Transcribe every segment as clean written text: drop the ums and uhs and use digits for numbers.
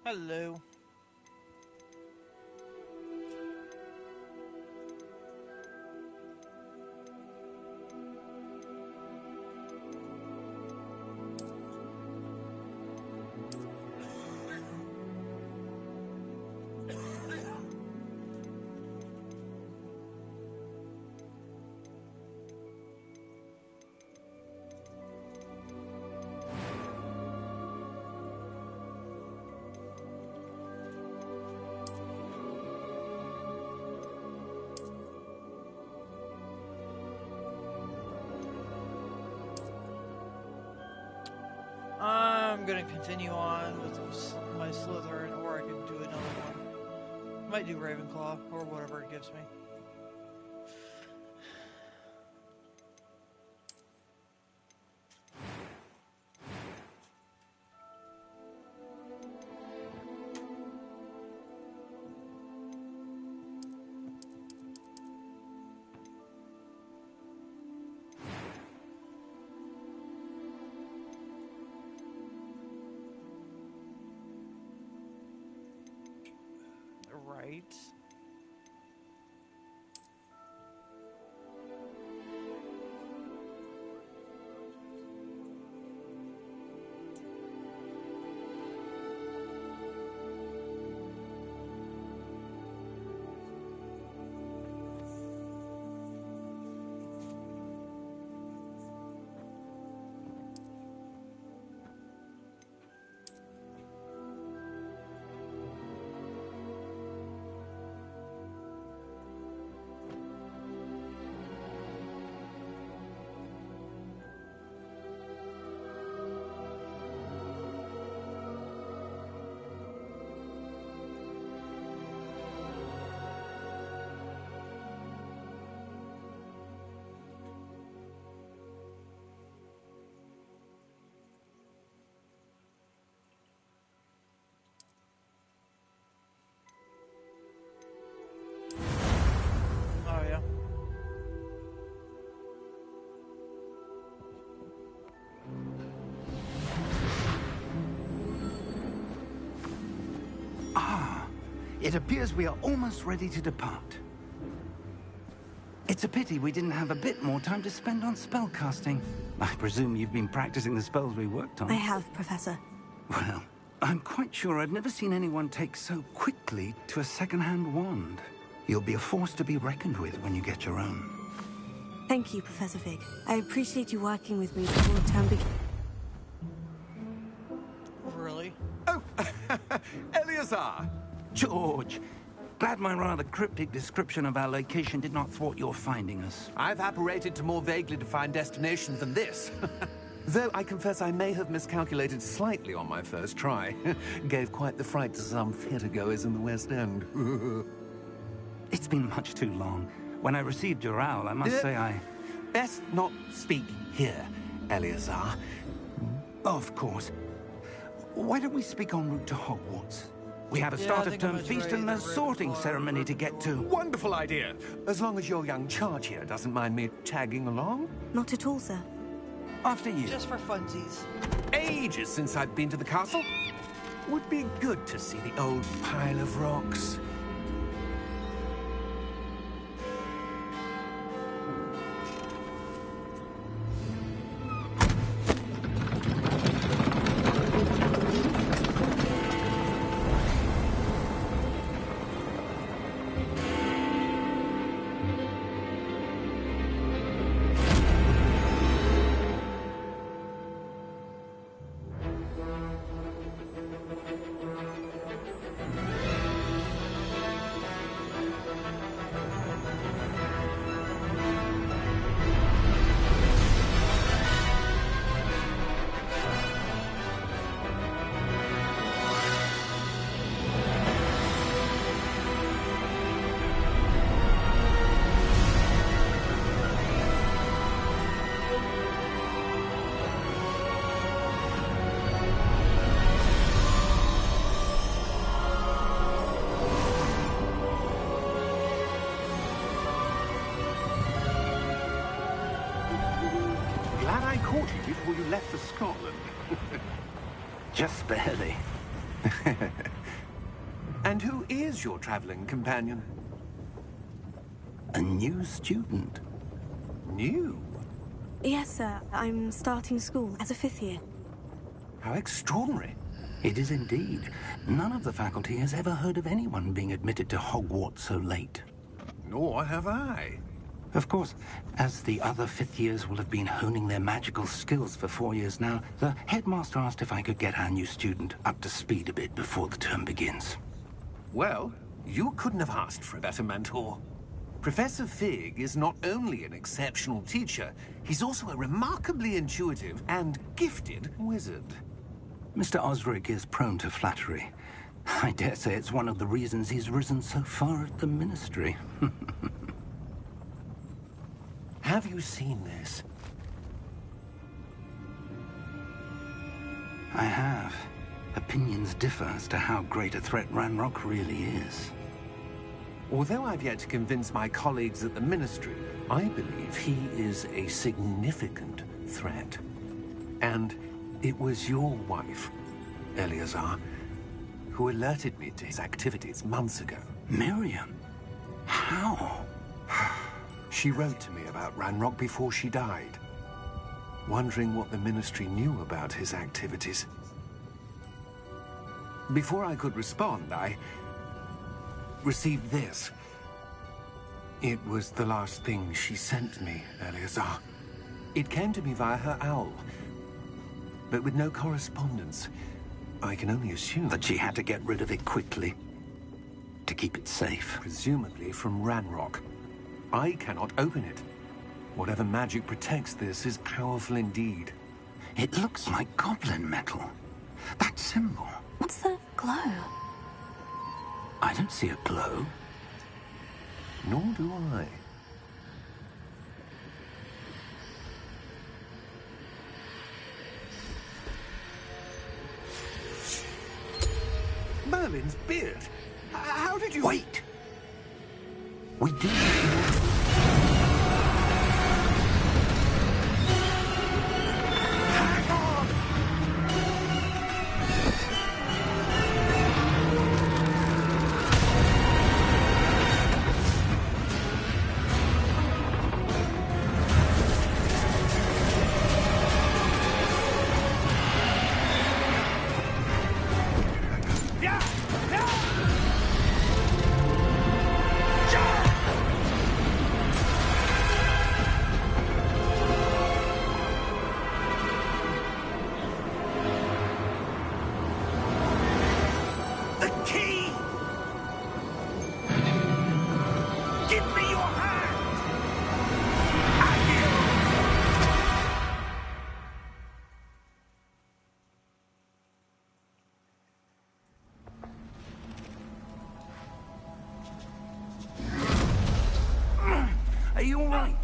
Hello. I'm gonna continue on with my Slytherin, or I can do another one. Might do Ravenclaw, or whatever it gives me. Right. Oh, yeah. It appears we are almost ready to depart. It's a pity we didn't have a bit more time to spend on spellcasting. I presume you've been practicing the spells we worked on. I have, Professor. Well, I'm quite sure I've never seen anyone take so quickly to a second-hand wand. You'll be a force to be reckoned with when you get your own. Thank you, Professor Fig. I appreciate you working with me before the term begins. Really? Oh, Eleazar! George, glad my rather cryptic description of our location did not thwart your finding us. I've apparated to more vaguely defined destinations than this. Though I confess I may have miscalculated slightly on my first try. Gave quite the fright to some theatergoers in the West End. It's been much too long. When I received your owl, I must say I... Best not speak here, Eleazar. Of course. Why don't we speak en route to Hogwarts? We have a start-of-term feast and a sorting ceremony to get to. Wonderful idea! As long as your young charge here doesn't mind me tagging along. Not at all, sir. After you. Just for funsies. Ages since I've been to the castle. Would be good to see the old pile of rocks. caught you before you left for Scotland. Just barely. is your traveling companion? A new student. New? Yes, sir. I'm starting school as a 5th year. How extraordinary. It is indeed. None of the faculty has ever heard of anyone being admitted to Hogwarts so late. Nor have I. Of course, as the other 5th years will have been honing their magical skills for 4 years now, the headmaster asked if I could get our new student up to speed a bit before the term begins. Well, you couldn't have asked for a better mentor. Professor Fig is not only an exceptional teacher, he's also a remarkably intuitive and gifted wizard. Mr. Osric is prone to flattery. I dare say it's one of the reasons he's risen so far at the Ministry. Have you seen this? I have. Opinions differ as to how great a threat Ranrock really is. Although I've yet to convince my colleagues at the Ministry, I believe he is a significant threat. And it was your wife, Eleazar, who alerted me to his activities months ago. Miriam? How? She wrote to me about Ranrock before she died, wondering what the Ministry knew about his activities. Before I could respond, I received this. It was the last thing she sent me, Eleazar. It came to me via her owl, but with no correspondence. I can only assume That she had to get rid of it quickly, to keep it safe. presumably from Ranrock. I cannot open it. Whatever magic protects this is powerful indeed. It looks like goblin metal. That symbol. What's the glow? I don't see a glow. Nor do I. Merlin's beard. How did you... Wait! We do. Hang on! Yeah! Yeah! The key! Give me your hand! Are you all right?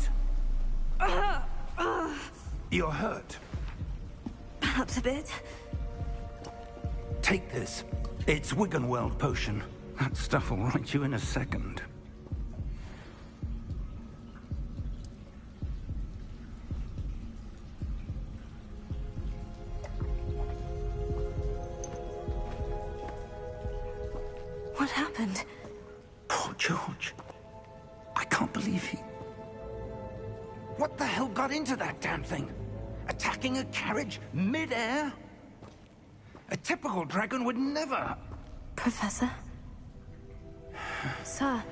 You're hurt. Perhaps a bit. Take this. It's Wiggenweld potion. That stuff will right you in a second. What happened? Poor George. I can't believe he... What the hell got into that damn thing? Attacking a carriage mid-air? A typical dragon would never... Professor? Sir,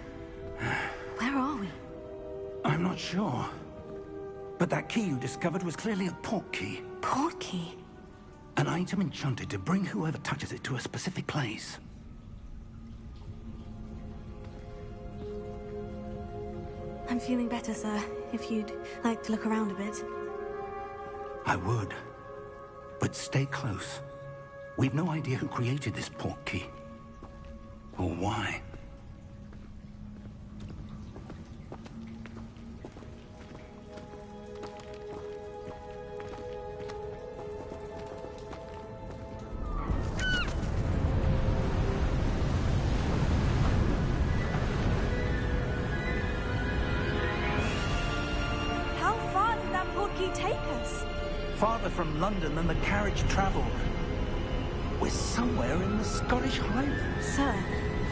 where are we? I'm not sure. But that key you discovered was clearly a portkey. Portkey? An item enchanted to bring whoever touches it to a specific place. I'm feeling better, sir. If you'd like to look around a bit. I would. But stay close. We've no idea who created this portkey. Or why. How far did that portkey take us? Farther from London than the carriage traveled. We're somewhere in the Scottish Highlands. Sir,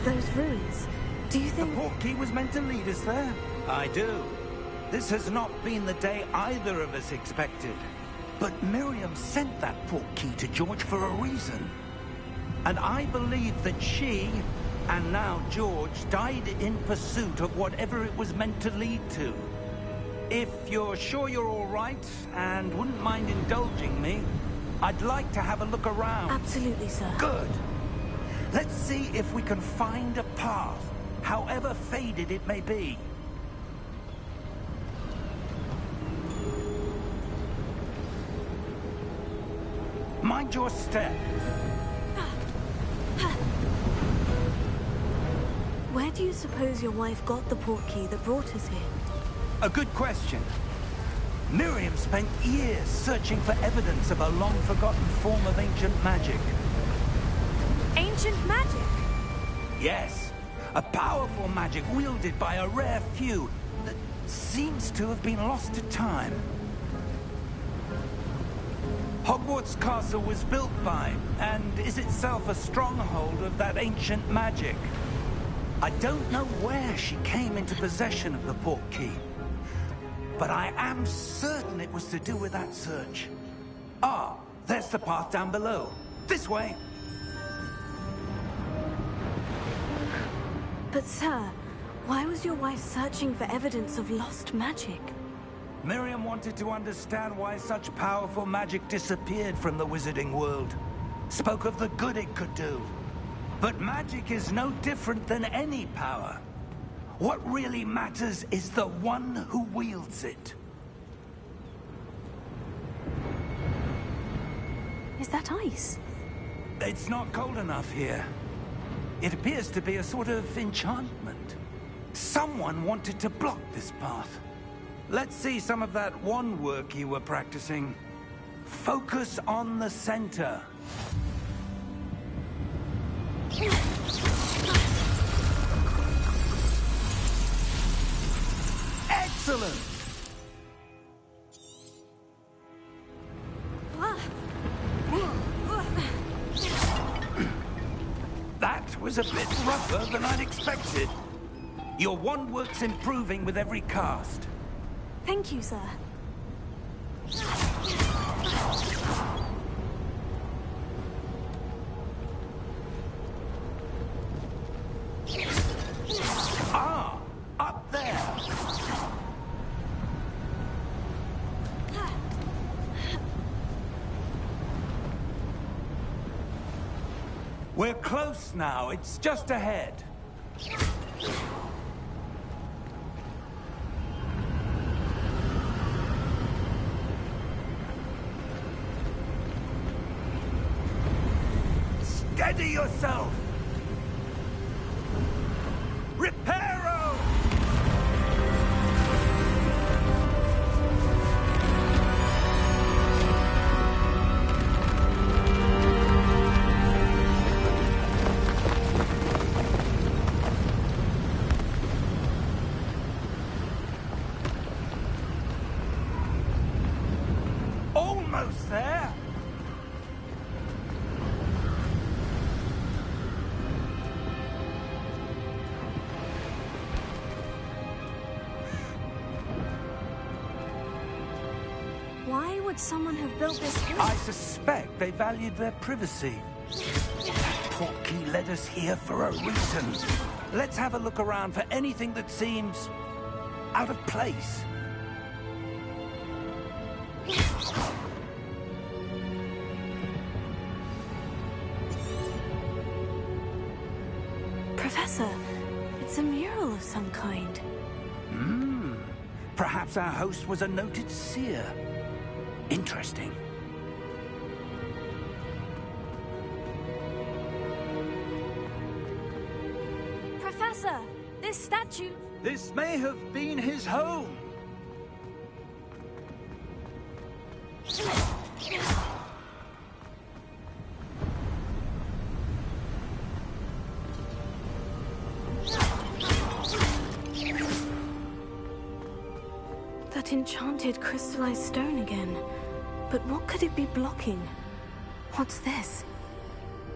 Those ruins. Do you The think... portkey was meant to lead us there? I do. This has not been the day either of us expected. But Miriam sent that portkey to George for a reason. And I believe that she, and now George, died in pursuit of whatever it was meant to lead to. If you're sure you're all right, and wouldn't mind indulging me, I'd like to have a look around. Absolutely, sir. Good. Let's see if we can find a path, however faded it may be. Mind your step. Where do you suppose your wife got the portkey that brought us here? A good question. Miriam spent years searching for evidence of a long-forgotten form of ancient magic. Ancient magic? Yes, a powerful magic wielded by a rare few that seems to have been lost to time. Hogwarts Castle was built by, and is itself a stronghold of that ancient magic. I don't know where she came into possession of the portkey, but I am certain it was to do with that search. Ah, there's the path down below. This way. But sir, why was your wife searching for evidence of lost magic? Miriam wanted to understand why such powerful magic disappeared from the wizarding world. Spoke of the good it could do. But magic is no different than any power. What really matters is the one who wields it. Is that ice? It's not cold enough here. It appears to be a sort of enchantment. Someone wanted to block this path. Let's see some of that wand work you were practicing. Focus on the center. Excellent! That was a bit rougher than I'd expected. Your wand work's improving with every cast. Thank you, sir. Ah, up there. We're close now. It's just ahead. Steady yourself! Reparo! Almost there! Why would someone have built this here? I suspect they valued their privacy. That portkey led us here for a reason. Let's have a look around for anything that seems out of place. Professor, it's a mural of some kind. Perhaps our host was a noted seer. Interesting. Professor, this statue... This may have been his home. That enchanted crystallized stone again. But what could it be blocking? What's this?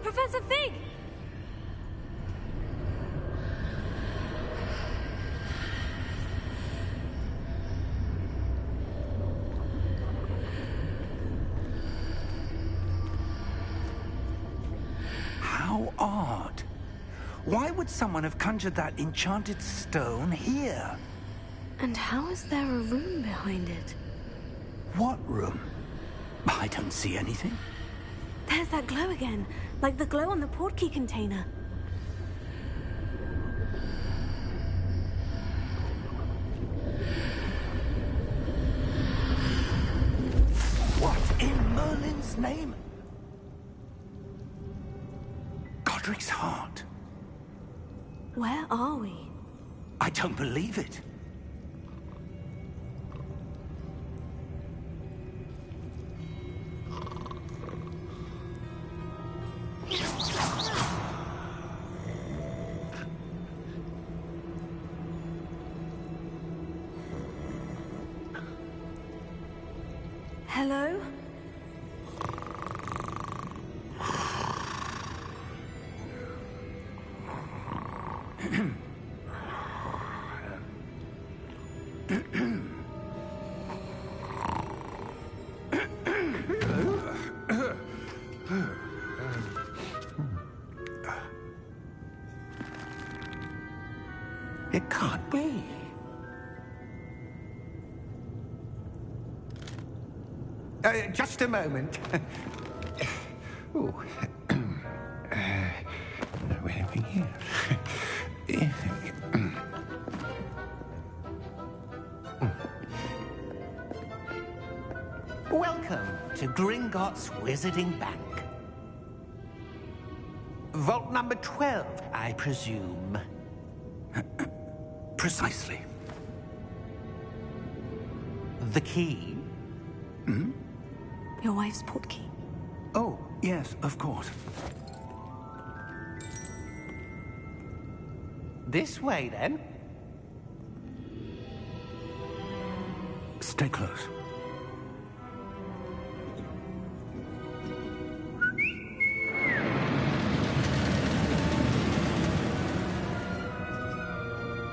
Professor Fig! odd. Why would someone have conjured that enchanted stone here? And how is there a room behind it? What room? I don't see anything. There's that glow again, like the glow on the portkey container. What in Merlin's name? Godric's heart. Where are we? I don't believe it. Hello? It can't be. Just a moment. Oh. Anything here? Welcome to Gringotts Wizarding Bank. Vault number 12, I presume. Precisely. The key? Hmm? Your wife's portkey. Oh, yes, of course. This way, then. Stay close.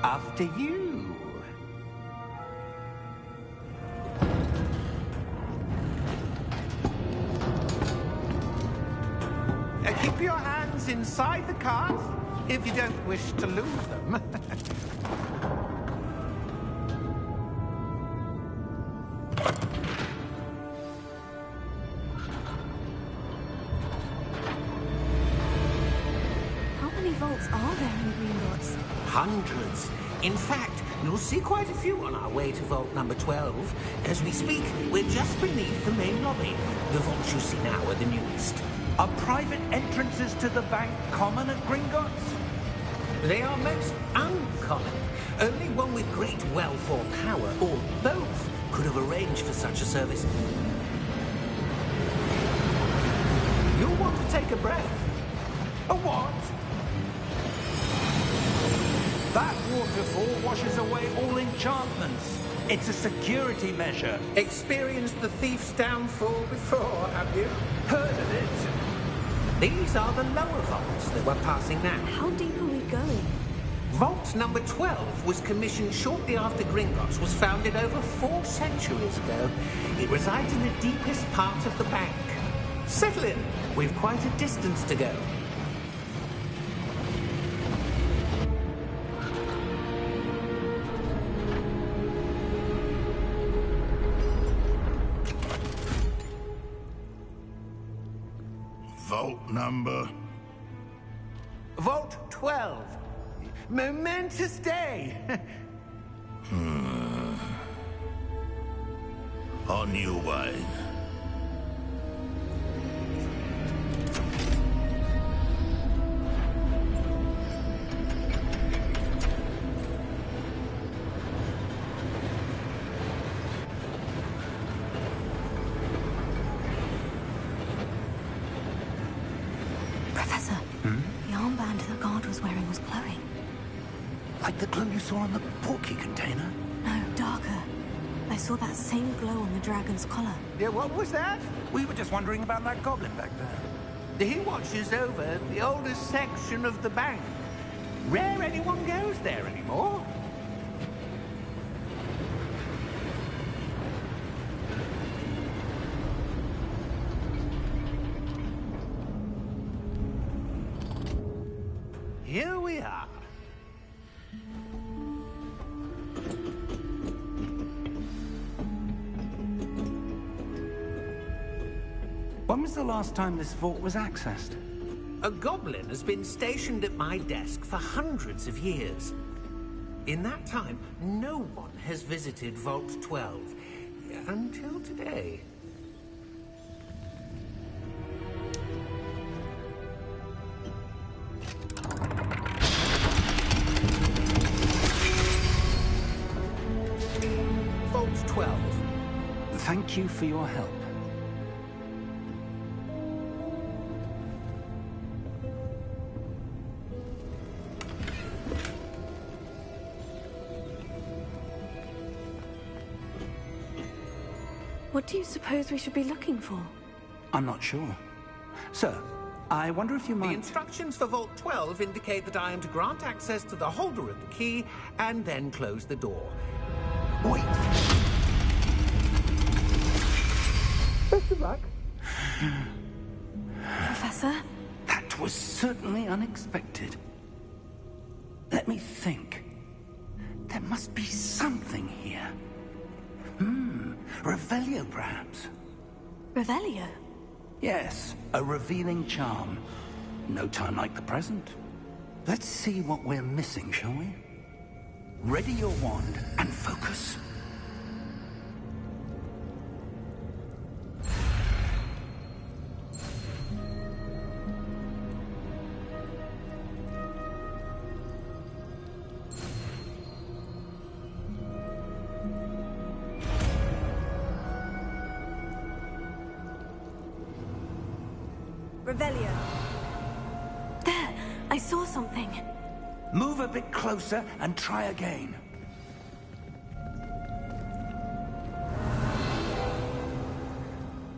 After you. Keep your hands inside the cart if you don't wish to lose them. How many vaults are there in Gringotts? Hundreds. In fact, you'll see quite a few on our way to vault number 12. As we speak, we're just beneath the main lobby. The vaults you see now are the newest. Are private entrances to the bank common at Gringotts? They are most uncommon. Only one with great wealth or power, or both, could have arranged for such a service. You'll want to take a breath. A what? That waterfall washes away all enchantments. It's a security measure. Experienced the thief's downfall before, have you? Heard of it? These are the lower vaults that we're passing now. How deep are we going? Vault number 12 was commissioned shortly after Gringotts was founded over 4 centuries ago. It resides in the deepest part of the bank. Settle in. We've quite a distance to go. Vault number? Vault 12. Momentous day. On your way. Professor, the armband the guard was wearing was glowing. Like the glow you saw on the portkey container? No, darker. I saw that same glow on the dragon's collar. Yeah, what was that? We were just wondering about that goblin back there. He watches over the oldest section of the bank. Rare anyone goes there anymore. here we are. When was the last time this vault was accessed? A goblin has been stationed at my desk for hundreds of years. In that time, no one has visited Vault 12. Until today. Vault 12. Thank you for your help. What do you suppose we should be looking for? I'm not sure. Sir, I wonder if you The might... instructions for Vault 12 indicate that I am to grant access to the holder of the key and then close the door. Wait! Best of luck. Professor? That was certainly unexpected. Let me think. There must be something here. Revelio, perhaps? Revelio? Yes, a revealing charm. No time like the present. Let's see what we're missing, shall we? Ready your wand and focus. Revelio. There! I saw something. Move a bit closer and try again.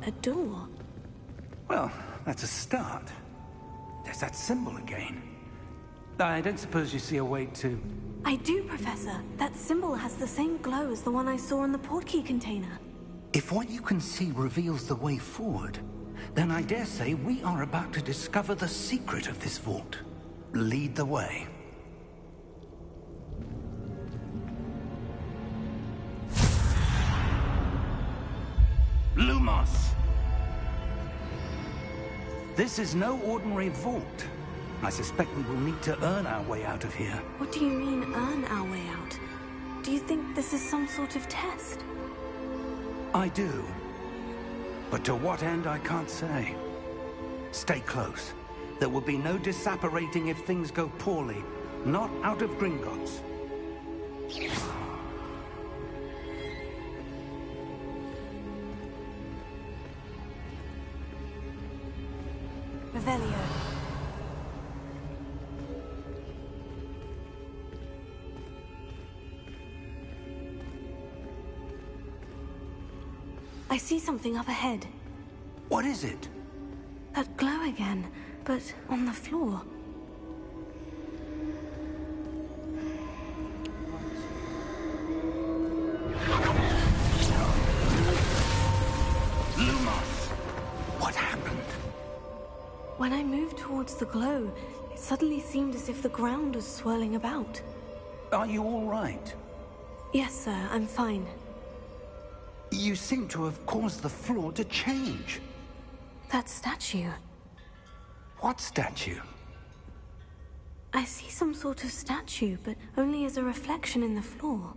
A door. Well, that's a start. There's that symbol again. I don't suppose you see a way to... I do, Professor. That symbol has the same glow as the one I saw in the portkey container. If what you can see reveals the way forward, then I dare say we are about to discover the secret of this vault. Lead the way. Lumos! This is no ordinary vault. I suspect we will need to earn our way out of here. What do you mean, earn our way out? Do you think this is some sort of test? I do. But to what end, I can't say. Stay close. There will be no disapparating if things go poorly. Not out of Gringotts. Revelio. I see something up ahead. What is it? That glow again, but on the floor. Lumos! What happened? When I moved towards the glow, it suddenly seemed as if the ground was swirling about. Are you all right? Yes, sir, I'm fine. You seem to have caused the floor to change. That statue. What statue? I see some sort of statue, but only as a reflection in the floor.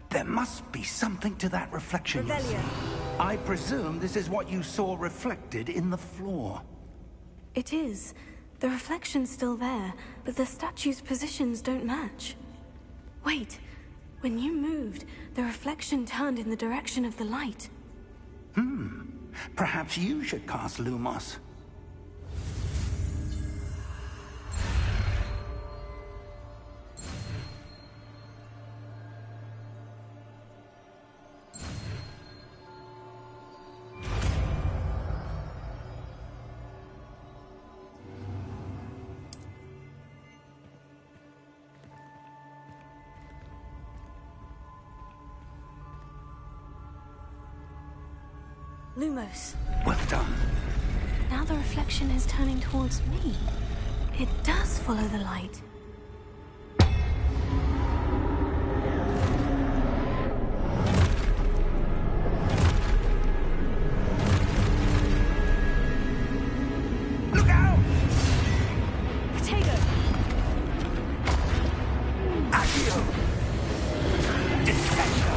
There must be something to that reflection you see. I presume this is what you saw reflected in the floor. It is. The reflection's still there, but the statue's positions don't match. Wait. When you moved, the reflection turned in the direction of the light. Perhaps you should cast Lumos. Lumos. Well done. Now the reflection is turning towards me. It does follow the light. Look out! Potato! Accio! Descendo!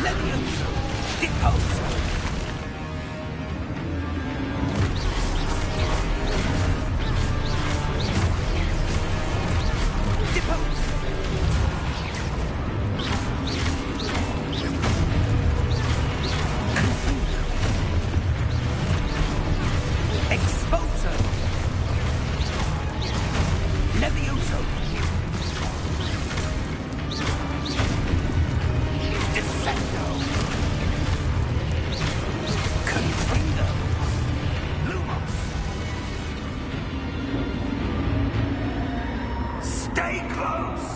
Levioso! Deposo! Exposo! Levioso! Descendo! Confrido! Lumos! Stay close!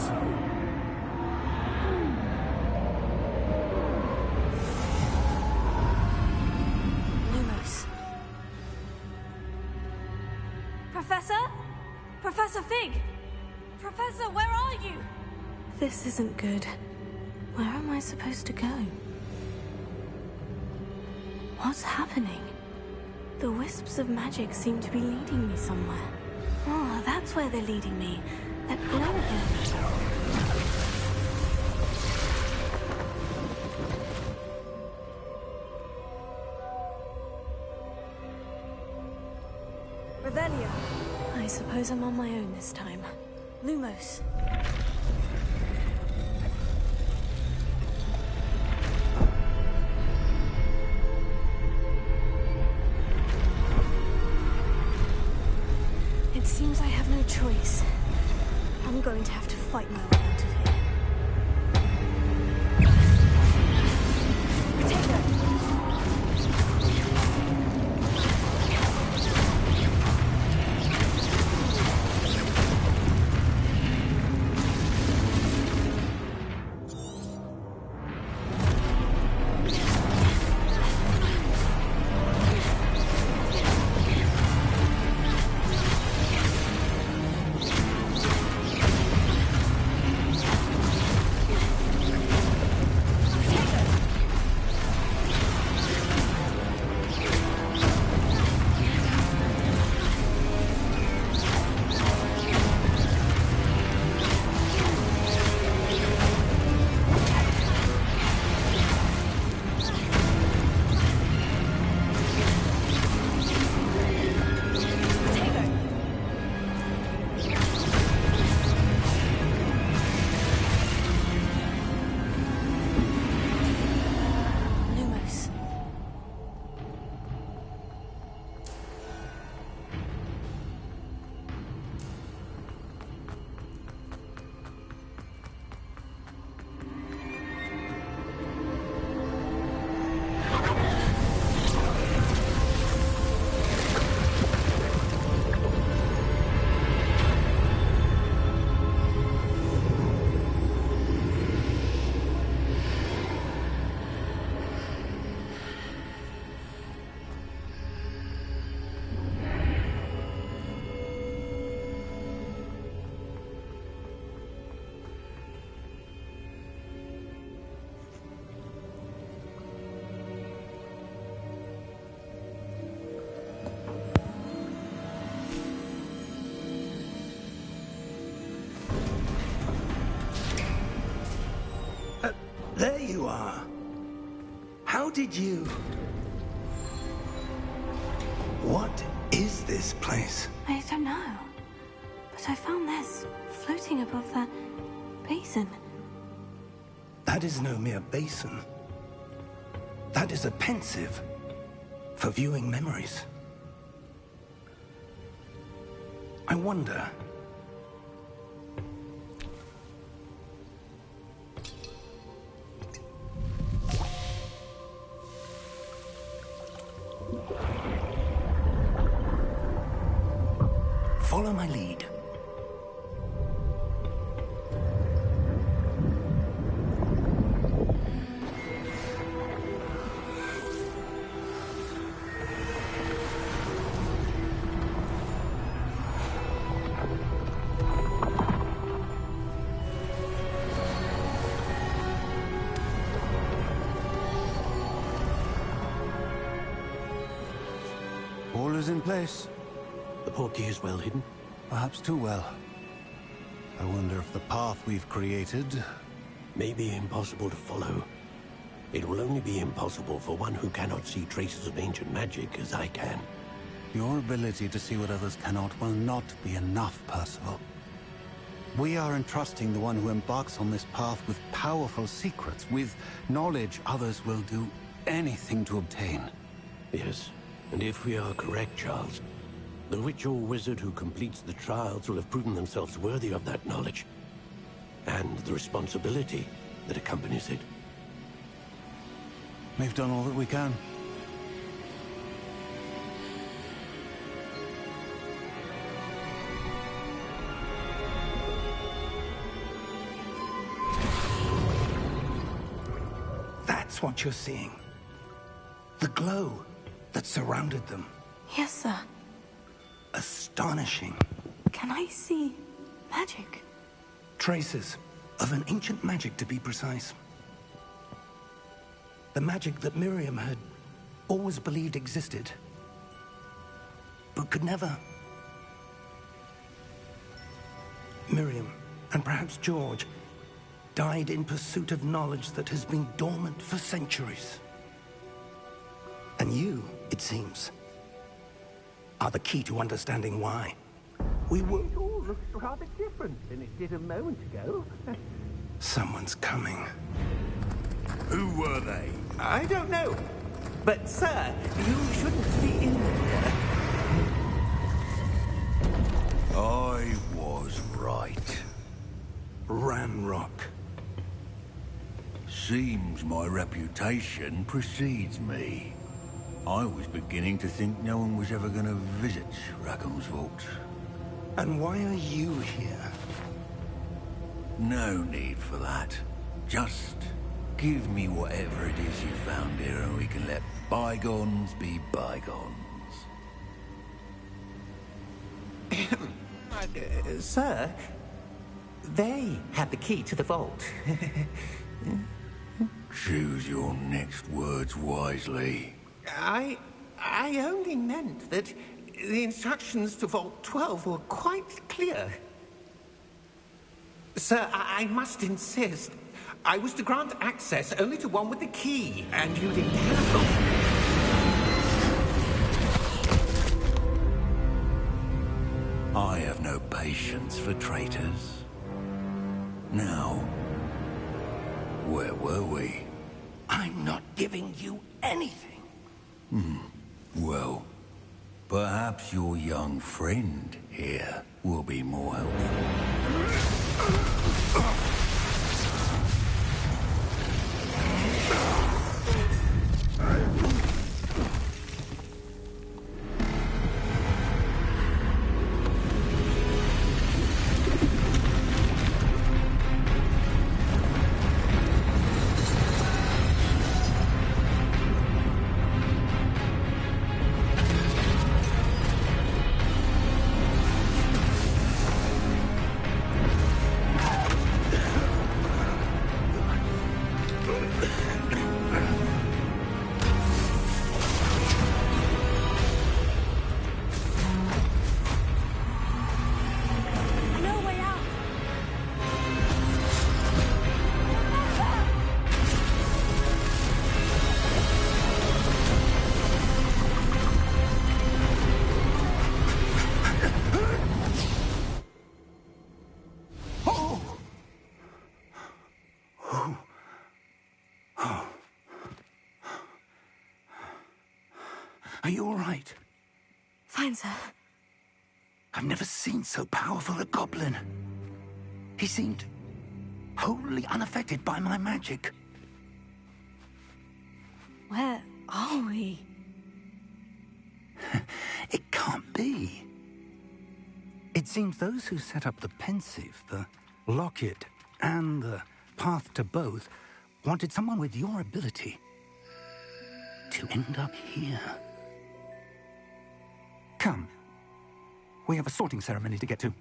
Lumos. Professor? Professor Fig! Professor, where are you? This isn't good. Where am I supposed to go? What's happening? The wisps of magic seem to be leading me somewhere. Oh, that's where they're leading me. That glow again. Revelio. I suppose I'm on my own this time. Lumos. It seems I have no choice. I'm going to have to fight my way out of here. Potato! There you are. How did you... What is this place? I don't know. But I found this floating above that basin. That is no mere basin. That is a pensive for viewing memories. I wonder... Follow my lead. All is in place. The portkey is well hidden? Perhaps too well. I wonder if the path we've created... may be impossible to follow. It will only be impossible for one who cannot see traces of ancient magic as I can. Your ability to see what others cannot will not be enough, Percival. We are entrusting the one who embarks on this path with powerful secrets, with knowledge others will do anything to obtain. Yes, and if we are correct, Charles, the witch or wizard who completes the trials will have proven themselves worthy of that knowledge, and the responsibility that accompanies it. We've done all that we can. That's what you're seeing. The glow that surrounded them. Yes, sir. Astonishing. Can I see magic? Traces of an ancient magic, to be precise. The magic that Miriam had always believed existed, but could never. Miriam, and perhaps George, died in pursuit of knowledge that has been dormant for centuries. And you, it seems, are the key to understanding why. We were... It all looks rather different than it did a moment ago. Someone's coming. Who were they? I don't know. But, sir, you shouldn't be in here. I was right. Ranrock. Seems my reputation precedes me. I was beginning to think no one was ever going to visit Rackham's vault. And why are you here? No need for that. Just give me whatever it is you found here and we can let bygones be bygones. Sir, they had the key to the vault. Choose your next words wisely. I only meant that the instructions to Vault 12 were quite clear. Sir, I must insist. I was to grant access only to one with the key, and you didn't have I have no patience for traitors. Now, where were we? I'm not giving you anything. Well, perhaps your young friend here will be more helpful. Are you all right? Fine, sir. I've never seen so powerful a goblin. He seemed wholly unaffected by my magic. Where are we? It can't be. It seems those who set up the pensive, the locket, and the path to both wanted someone with your ability to end up here. Come. We have a sorting ceremony to get to.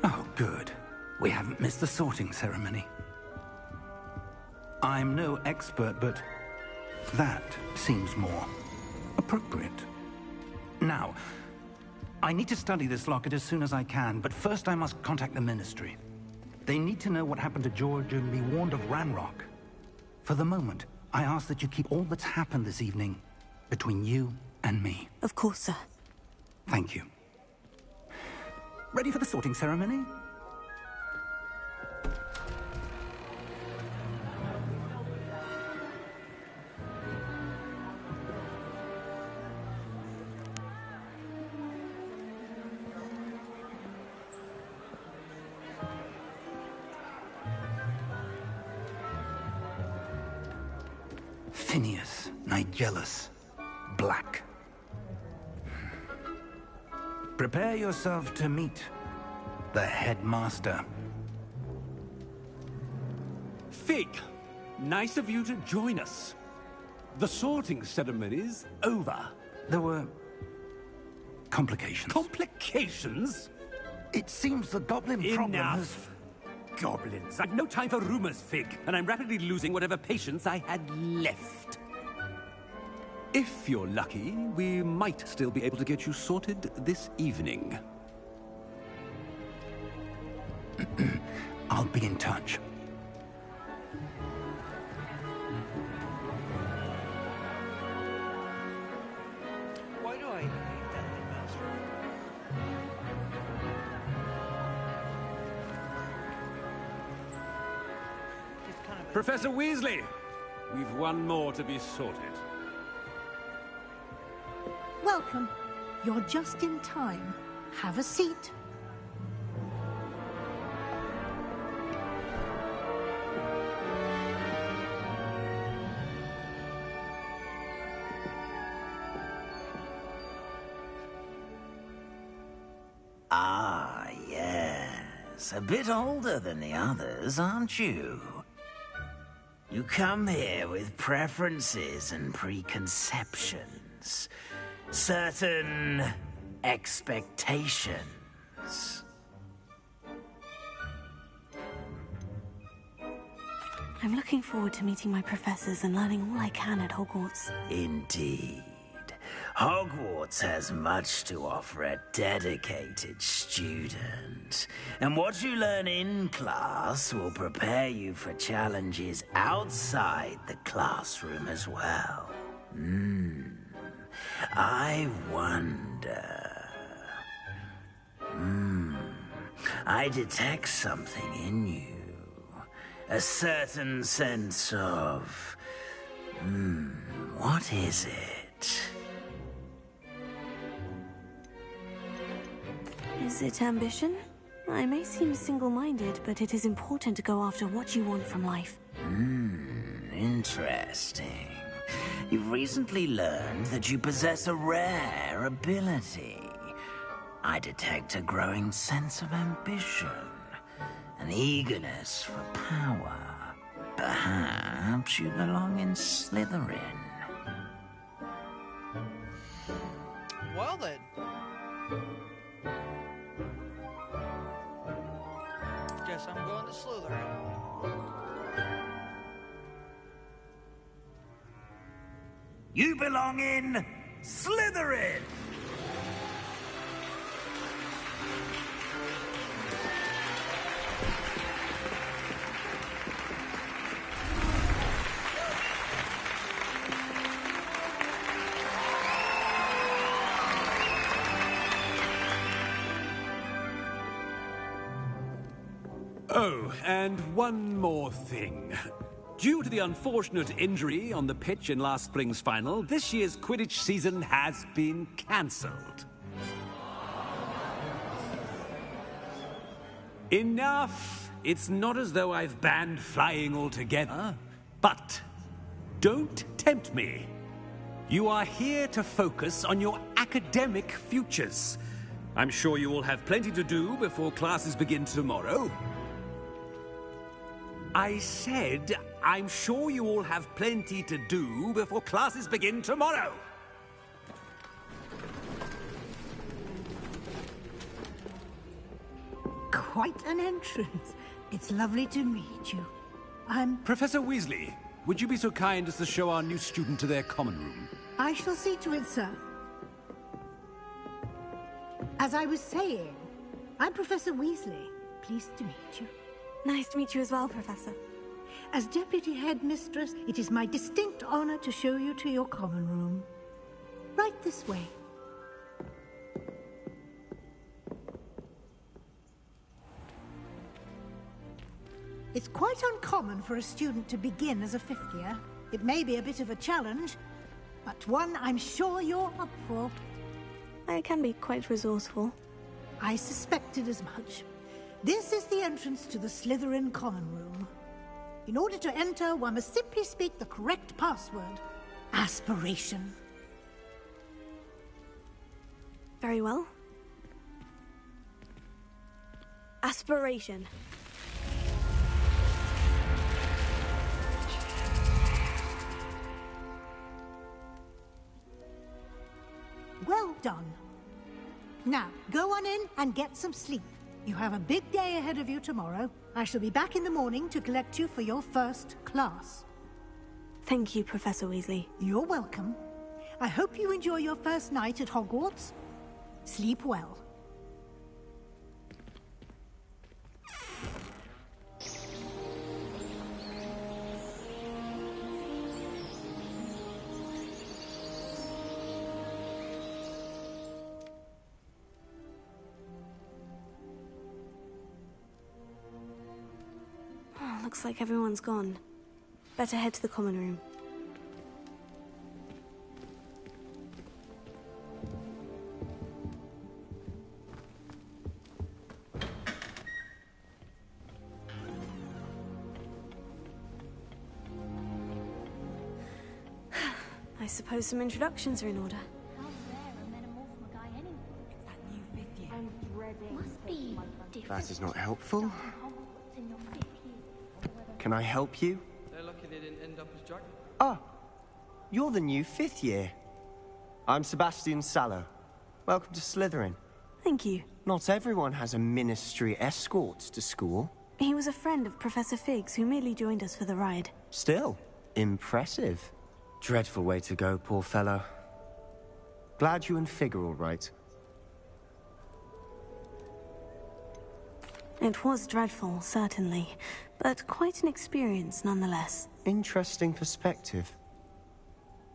Oh, good. We haven't missed the sorting ceremony. I'm no expert, but that seems more appropriate. Now, I need to study this locket as soon as I can, but first I must contact the Ministry. They need to know what happened to George and be warned of Ranrock. For the moment, I ask that you keep all that's happened this evening between you and me. Of course, sir. Thank you. Ready for the sorting ceremony? Phineas, Nigellus, Black. Prepare yourself to meet the headmaster. Fig, nice of you to join us. The sorting ceremony's over. There were complications. Complications? It seems the goblin problem has... Enough! Goblins. I've no time for rumors, Fig, and I'm rapidly losing whatever patience I had left. If you're lucky, we might still be able to get you sorted this evening. I'll be in touch. Why do I hate that headmaster? He's kind of Professor Weasley, we've one more to be sorted. Welcome. You're just in time. Have a seat. Ah, yes. A bit older than the others, aren't you? You come here with preferences and preconceptions. Certain expectations. I'm looking forward to meeting my professors and learning all I can at Hogwarts. Indeed. Hogwarts has much to offer a dedicated student. And what you learn in class will prepare you for challenges outside the classroom as well. I wonder... I detect something in you. A certain sense of... what is it? Is it ambition? I may seem single-minded, but it is important to go after what you want from life. Interesting. You've recently learned that you possess a rare ability. I detect a growing sense of ambition, an eagerness for power. Perhaps you belong in Slytherin. Well then. Guess I'm going to Slytherin. You belong in Slytherin! Oh, and one more thing. Due to the unfortunate injury on the pitch in last spring's final, this year's Quidditch season has been cancelled. Enough! It's not as though I've banned flying altogether, but don't tempt me. You are here to focus on your academic futures. I'm sure you will have plenty to do before classes begin tomorrow. I said, I'm sure you all have plenty to do before classes begin tomorrow. quite an entrance. It's lovely to meet you. I'm... Professor Weasley, would you be so kind as to show our new student to their common room? I shall see to it, sir. As I was saying, I'm Professor Weasley. Pleased to meet you. Nice to meet you as well, Professor. As Deputy Headmistress, it is my distinct honor to show you to your common room. Right this way. It's quite uncommon for a student to begin as a fifth year. It may be a bit of a challenge, but one I'm sure you're up for. I can be quite resourceful. I suspected as much. This is the entrance to the Slytherin common room. In order to enter, one must simply speak the correct password. Aspiration. Very well. Aspiration. Well done. Now, go on in and get some sleep. You have a big day ahead of you tomorrow. I shall be back in the morning to collect you for your first class. Thank you, Professor Weasley. You're welcome. I hope you enjoy your first night at Hogwarts. Sleep well. Looks like everyone's gone. Better head to the common room. I suppose some introductions are in order. That is not helpful. Can I help you? They're lucky they didn't end up as dragons. Ah, you're the new fifth year. I'm Sebastian Sallow. Welcome to Slytherin. Thank you. Not everyone has a ministry escort to school. He was a friend of Professor Fig's who merely joined us for the ride. Still, impressive. Dreadful way to go, poor fellow. Glad you and Fig are all right. It was dreadful, certainly, but quite an experience nonetheless. Interesting perspective.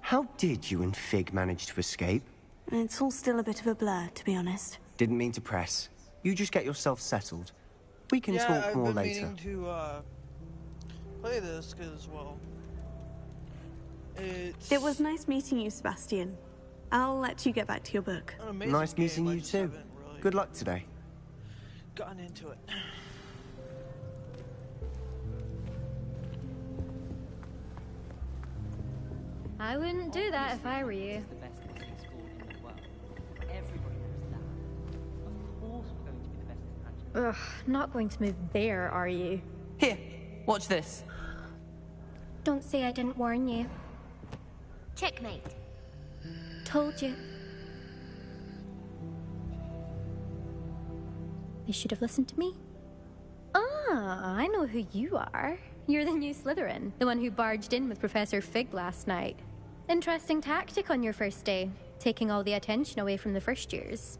How did you and Fig manage to escape? It's all still a bit of a blur, to be honest. Didn't mean to press. You just get yourself settled. We can talk more later. I've been meaning to play this because, well, It was nice meeting you, Sebastian. I'll let you get back to your book. Nice meeting you too. Really good luck today. Gotten into it. I wouldn't do that if I were you. Ugh, not going to move there, are you? Here, watch this. Don't say I didn't warn you. Checkmate. Told you. They should have listened to me. Ah, I know who you are. You're the new Slytherin, the one who barged in with Professor Fig last night. Interesting tactic on your first day, taking all the attention away from the first years.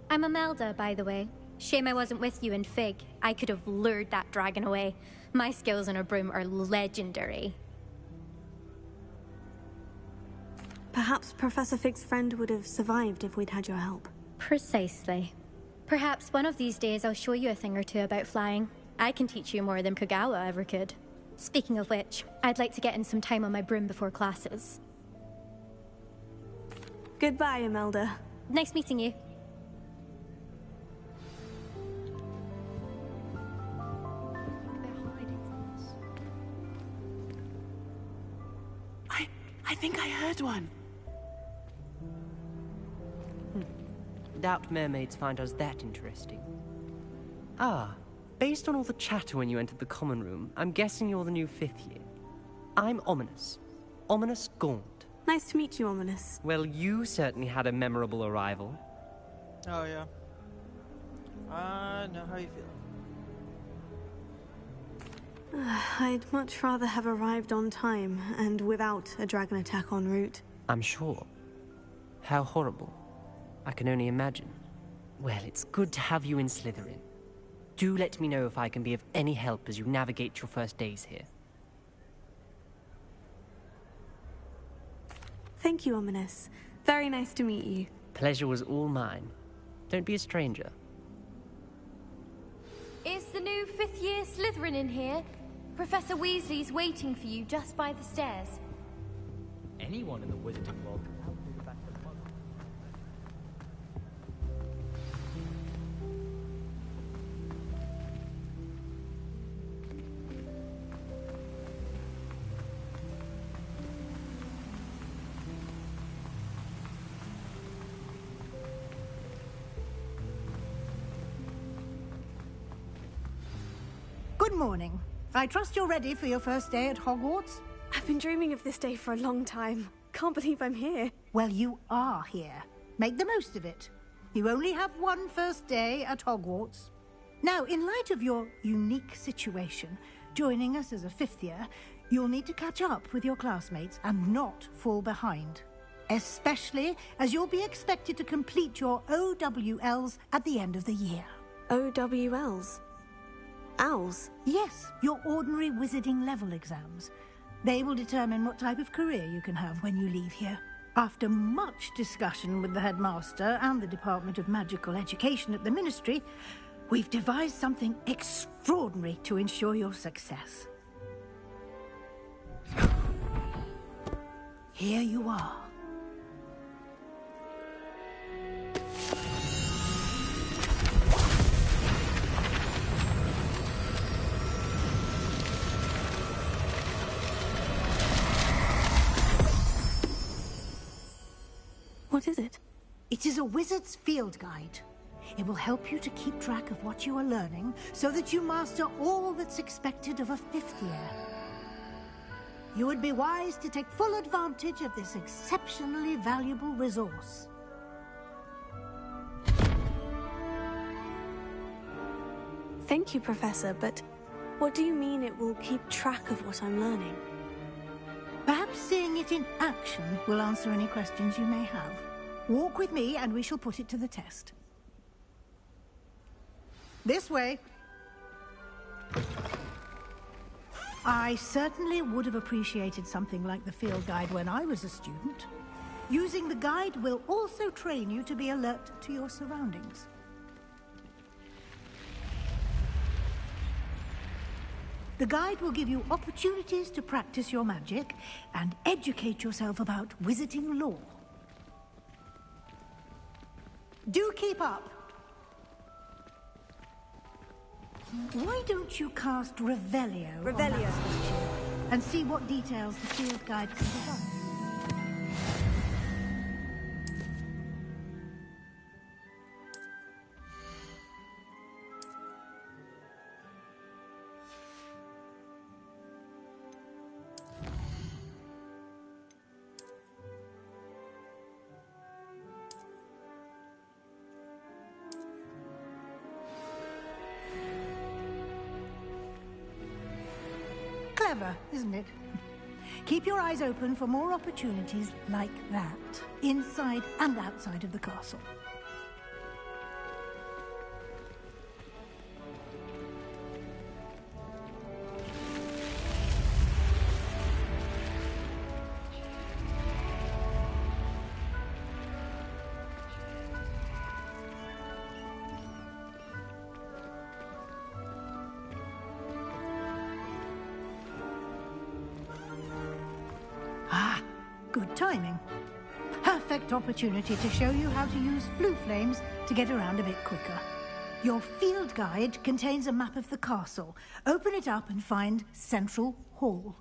I'm Imelda, by the way. Shame I wasn't with you and Fig. I could have lured that dragon away. My skills on a broom are legendary. Perhaps Professor Fig's friend would have survived if we'd had your help. Precisely. Perhaps one of these days I'll show you a thing or two about flying. I can teach you more than Kagawa ever could. Speaking of which, I'd like to get in some time on my broom before classes. Goodbye, Imelda. Nice meeting you. I think I heard one. Doubt mermaids find us that interesting. Ah, based on all the chatter when you entered the common room, I'm guessing you're the new fifth year. I'm Ominous. Ominous Gaunt. Nice to meet you, Ominous. Well, you certainly had a memorable arrival. Oh, yeah. Know how you feel. I'd much rather have arrived on time and without a dragon attack en route. I'm sure. How horrible. I can only imagine. Well, it's good to have you in Slytherin. Do let me know if I can be of any help as you navigate your first days here. Thank you, Ominous. Very nice to meet you. Pleasure was all mine. Don't be a stranger. Is the new fifth-year Slytherin in here? Professor Weasley's waiting for you just by the stairs. Anyone in the wizarding world can help you back the month. Good morning. I trust you're ready for your first day at Hogwarts? I've been dreaming of this day for a long time. Can't believe I'm here. Well, you are here. Make the most of it. You only have one first day at Hogwarts. Now, in light of your unique situation, joining us as a fifth year, you'll need to catch up with your classmates and not fall behind. Especially as you'll be expected to complete your OWLs at the end of the year. OWLs? Owls? Yes, your ordinary wizarding level exams. They will determine what type of career you can have when you leave here. After much discussion with the headmaster and the Department of Magical Education at the Ministry, we've devised something extraordinary to ensure your success. Here you are. What is it? It is a wizard's field guide. It will help you to keep track of what you are learning so that you master all that's expected of a fifth year. You would be wise to take full advantage of this exceptionally valuable resource. Thank you, Professor, but what do you mean it will keep track of what I'm learning? Perhaps seeing it in action will answer any questions you may have. Walk with me and we shall put it to the test. This way. I certainly would have appreciated something like the field guide when I was a student. Using the guide will also train you to be alert to your surroundings. The guide will give you opportunities to practice your magic and educate yourself about wizarding lore. Do keep up! Why don't you cast Revelio on that statue and see what details the field guide can provide? Clever, isn't it? Keep your eyes open for more opportunities like that, inside and outside of the castle. Good timing. Perfect opportunity to show you how to use flue flames to get around a bit quicker. Your field guide contains a map of the castle. Open it up and find Central Hall.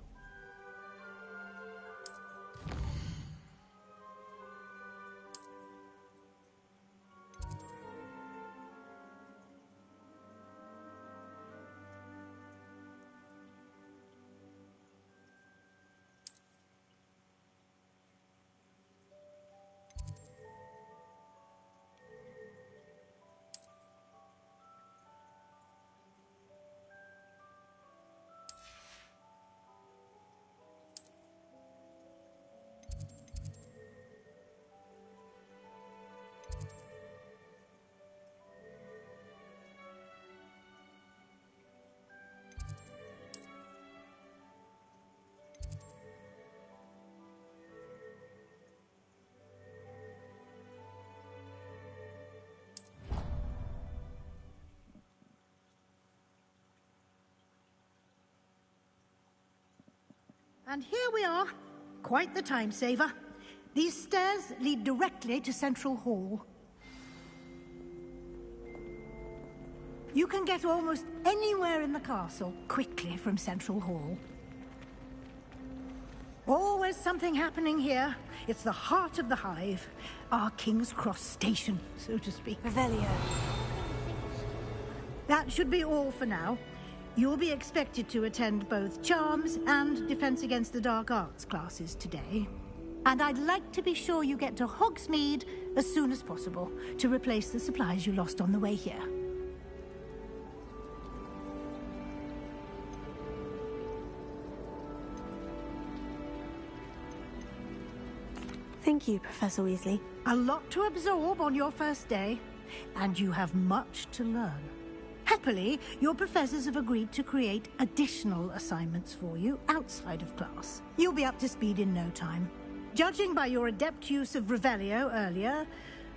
And here we are. Quite the time saver. These stairs lead directly to Central Hall. You can get almost anywhere in the castle quickly from Central Hall. Always something happening here. It's the heart of the Hive. Our King's Cross station, so to speak. Revelio. That should be all for now. You'll be expected to attend both Charms and Defense Against the Dark Arts classes today. And I'd like to be sure you get to Hogsmeade as soon as possible to replace the supplies you lost on the way here. Thank you, Professor Weasley. A lot to absorb on your first day, and you have much to learn. Happily, your professors have agreed to create additional assignments for you outside of class. You'll be up to speed in no time. Judging by your adept use of Revelio earlier,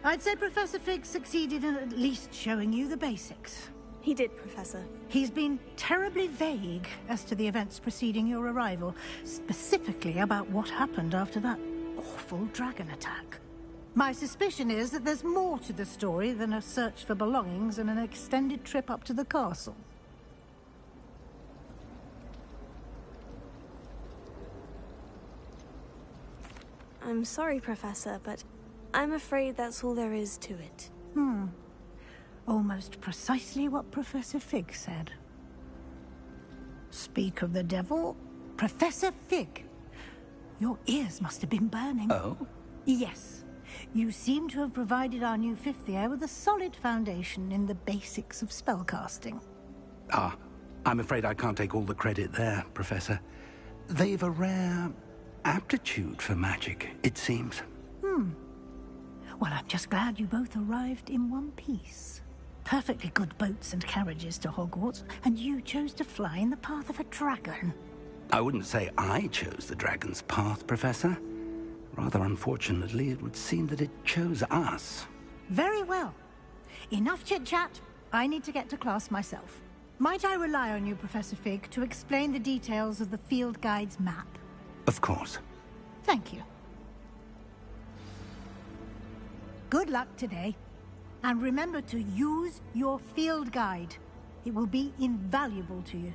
I'd say Professor Fig succeeded in at least showing you the basics. He did, Professor. He's been terribly vague as to the events preceding your arrival, specifically about what happened after that awful dragon attack. My suspicion is that there's more to the story than a search for belongings and an extended trip up to the castle. I'm sorry, Professor, but I'm afraid that's all there is to it. Almost precisely what Professor Fig said. Speak of the devil, Professor Fig. Your ears must have been burning. Oh? Yes. You seem to have provided our new fifth year with a solid foundation in the basics of spellcasting. Ah, I'm afraid I can't take all the credit there, Professor. They've a rare aptitude for magic, it seems. Well, I'm just glad you both arrived in one piece. Perfectly good boats and carriages to Hogwarts, and you chose to fly in the path of a dragon. I wouldn't say I chose the dragon's path, Professor. Rather unfortunately, it would seem that it chose us. Very well. Enough chit-chat. I need to get to class myself. Might I rely on you, Professor Fig, to explain the details of the field guide's map? Of course. Thank you. Good luck today. And remember to use your field guide. It will be invaluable to you.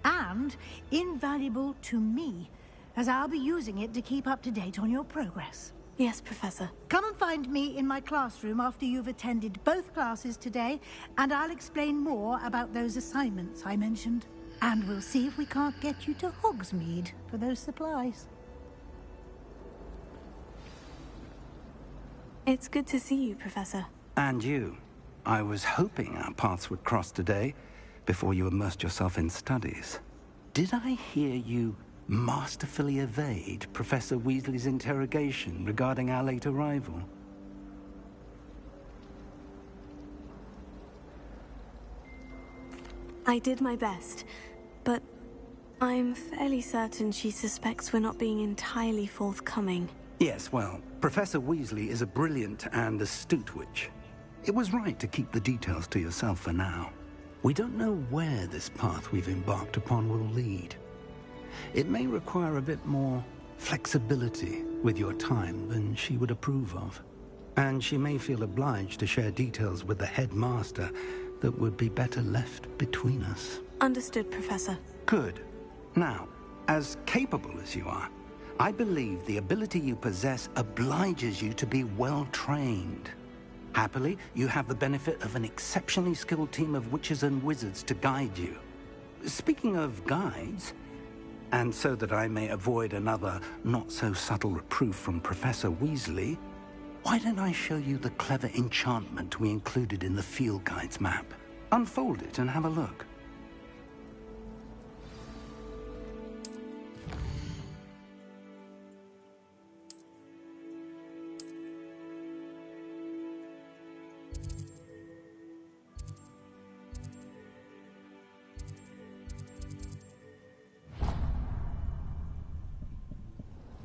And invaluable to me, as I'll be using it to keep up to date on your progress. Yes, Professor. Come and find me in my classroom after you've attended both classes today, and I'll explain more about those assignments I mentioned. And we'll see if we can't get you to Hogsmeade for those supplies. It's good to see you, Professor. And you. I was hoping our paths would cross today, before you immersed yourself in studies. Did I hear you masterfully evade Professor Weasley's interrogation regarding our late arrival? I did my best, but I'm fairly certain she suspects we're not being entirely forthcoming. Yes, well, Professor Weasley is a brilliant and astute witch. It was right to keep the details to yourself for now. We don't know where this path we've embarked upon will lead. It may require a bit more flexibility with your time than she would approve of. And she may feel obliged to share details with the headmaster that would be better left between us. Understood, Professor. Good. Now, as capable as you are, I believe the ability you possess obliges you to be well trained. Happily, you have the benefit of an exceptionally skilled team of witches and wizards to guide you. Speaking of guides, and so that I may avoid another not-so-subtle reproof from Professor Weasley, why don't I show you the clever enchantment we included in the field guide's map? Unfold it and have a look.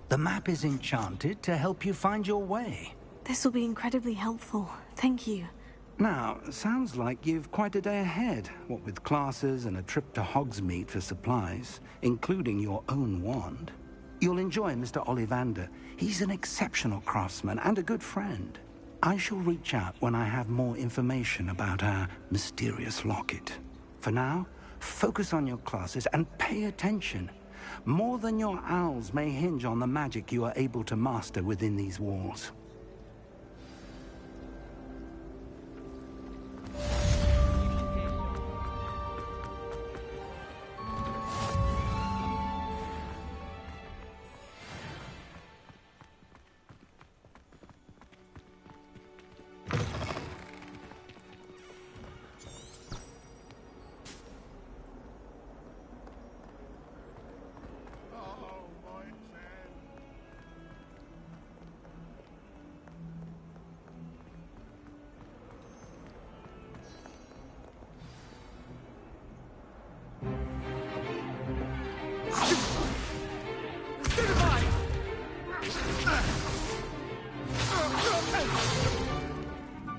The map is enchanted to help you find your way. This will be incredibly helpful. Thank you. Now, sounds like you've quite a day ahead, what with classes and a trip to Hogsmeade for supplies, including your own wand. You'll enjoy Mr. Ollivander. He's an exceptional craftsman and a good friend. I shall reach out when I have more information about our mysterious locket. For now, focus on your classes and pay attention. More than your owls may hinge on the magic you are able to master within these walls.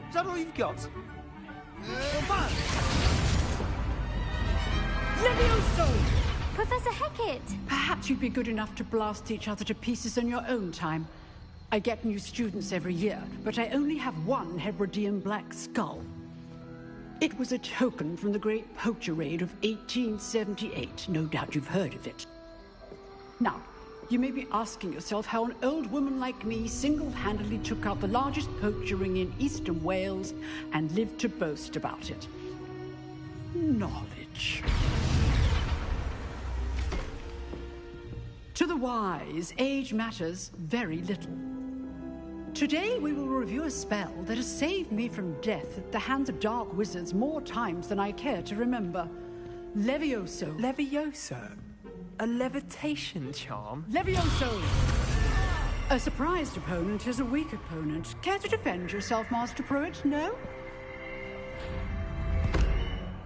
Is that all you've got? Levioso! Professor Hecat! Perhaps you'd be good enough to blast each other to pieces on your own time. I get new students every year, but I only have one Hebridean black skull. It was a token from the Great Poacher Raid of 1878. No doubt you've heard of it. Now, you may be asking yourself how an old woman like me single-handedly took out the largest poacher ring in eastern Wales and lived to boast about it. Knowledge. To the wise, age matters very little. Today we will review a spell that has saved me from death at the hands of dark wizards more times than I care to remember. Levioso. Levioso? A levitation charm? Levioso! A surprised opponent is a weak opponent. Care to defend yourself, Master Pruitt? No?